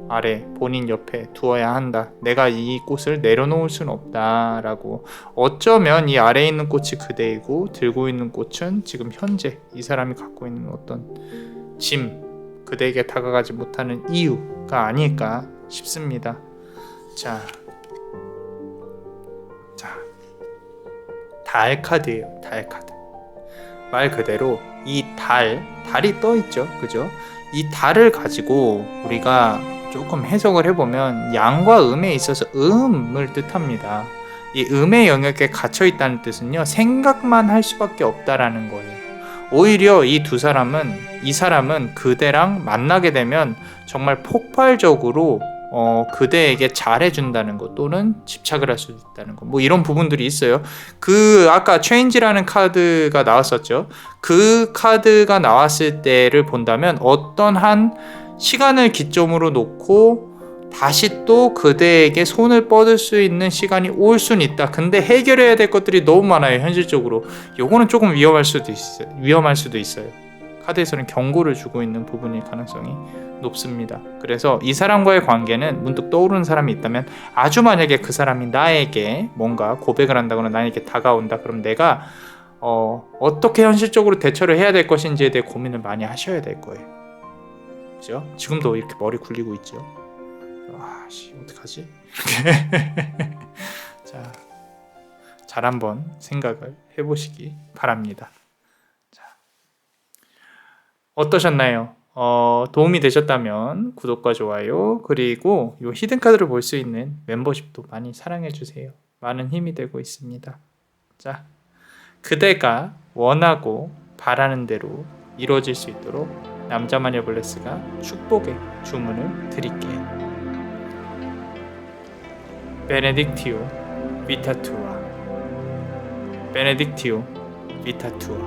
아래 본인 옆에 두어야 한다. 내가 이 꽃을 내려놓을 수는 없다라고. 어쩌면 이 아래에 있는 꽃이 그대이고 들고 있는 꽃은 지금 현재 이 사람이 갖고 있는 어떤 짐, 그대에게 다가가지 못하는 이유가 아닐까 싶습니다. 자, 달 카드예요. 달 카드. 말 그대로 이 달이 떠 있죠. 그죠? 이 달을 가지고 우리가 조금 해석을 해보면 양과 음에 있어서 음을 뜻합니다. 이 음의 영역에 갇혀 있다는 뜻은요, 생각만 할 수밖에 없다라는 거예요. 오히려 이 사람은 그대랑 만나게 되면 정말 폭발적으로 그대에게 잘해준다는 것 또는 집착을 할 수도 있다는 것, 뭐 이런 부분들이 있어요. 그 아까 체인지라는 카드가 나왔었죠. 그 카드가 나왔을 때를 본다면 어떤 한 시간을 기점으로 놓고 다시 또 그대에게 손을 뻗을 수 있는 시간이 올 수는 있다. 근데 해결해야 될 것들이 너무 많아요, 현실적으로. 요거는 조금 위험할 수도 있어요. 카드에서는 경고를 주고 있는 부분일 가능성이 높습니다. 그래서 이 사람과의 관계는 문득 떠오르는 사람이 있다면, 아주 만약에 그 사람이 나에게 뭔가 고백을 한다거나 나에게 다가온다, 그럼 내가 어떻게 현실적으로 대처를 해야 될 것인지에 대해 고민을 많이 하셔야 될 거예요. 그죠? 지금도 이렇게 머리 굴리고 있죠. 어떡하지? 자, 잘 한번 생각을 해보시기 바랍니다. 자, 어떠셨나요? 도움이 되셨다면 구독과 좋아요, 그리고 이 히든카드를 볼 수 있는 멤버십도 많이 사랑해주세요. 많은 힘이 되고 있습니다. 자, 그대가 원하고 바라는 대로 이루어질 수 있도록 남자마녀 블레스가 축복의 주문을 드릴게요. 베네딕티오 비타투아, 베네딕티오 비타투아,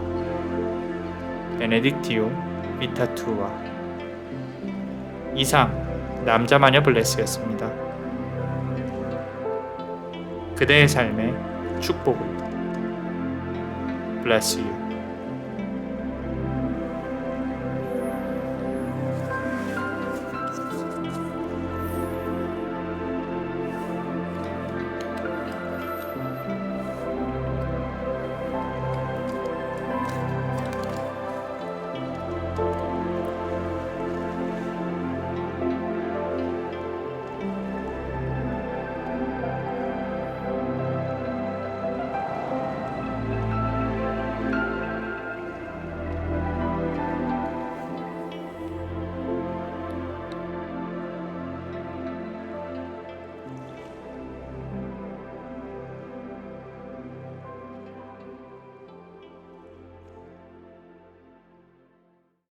베네딕티오 비타투아. 이상 남자마녀 블레스였습니다. 그대의 삶에 축복을. Bless you.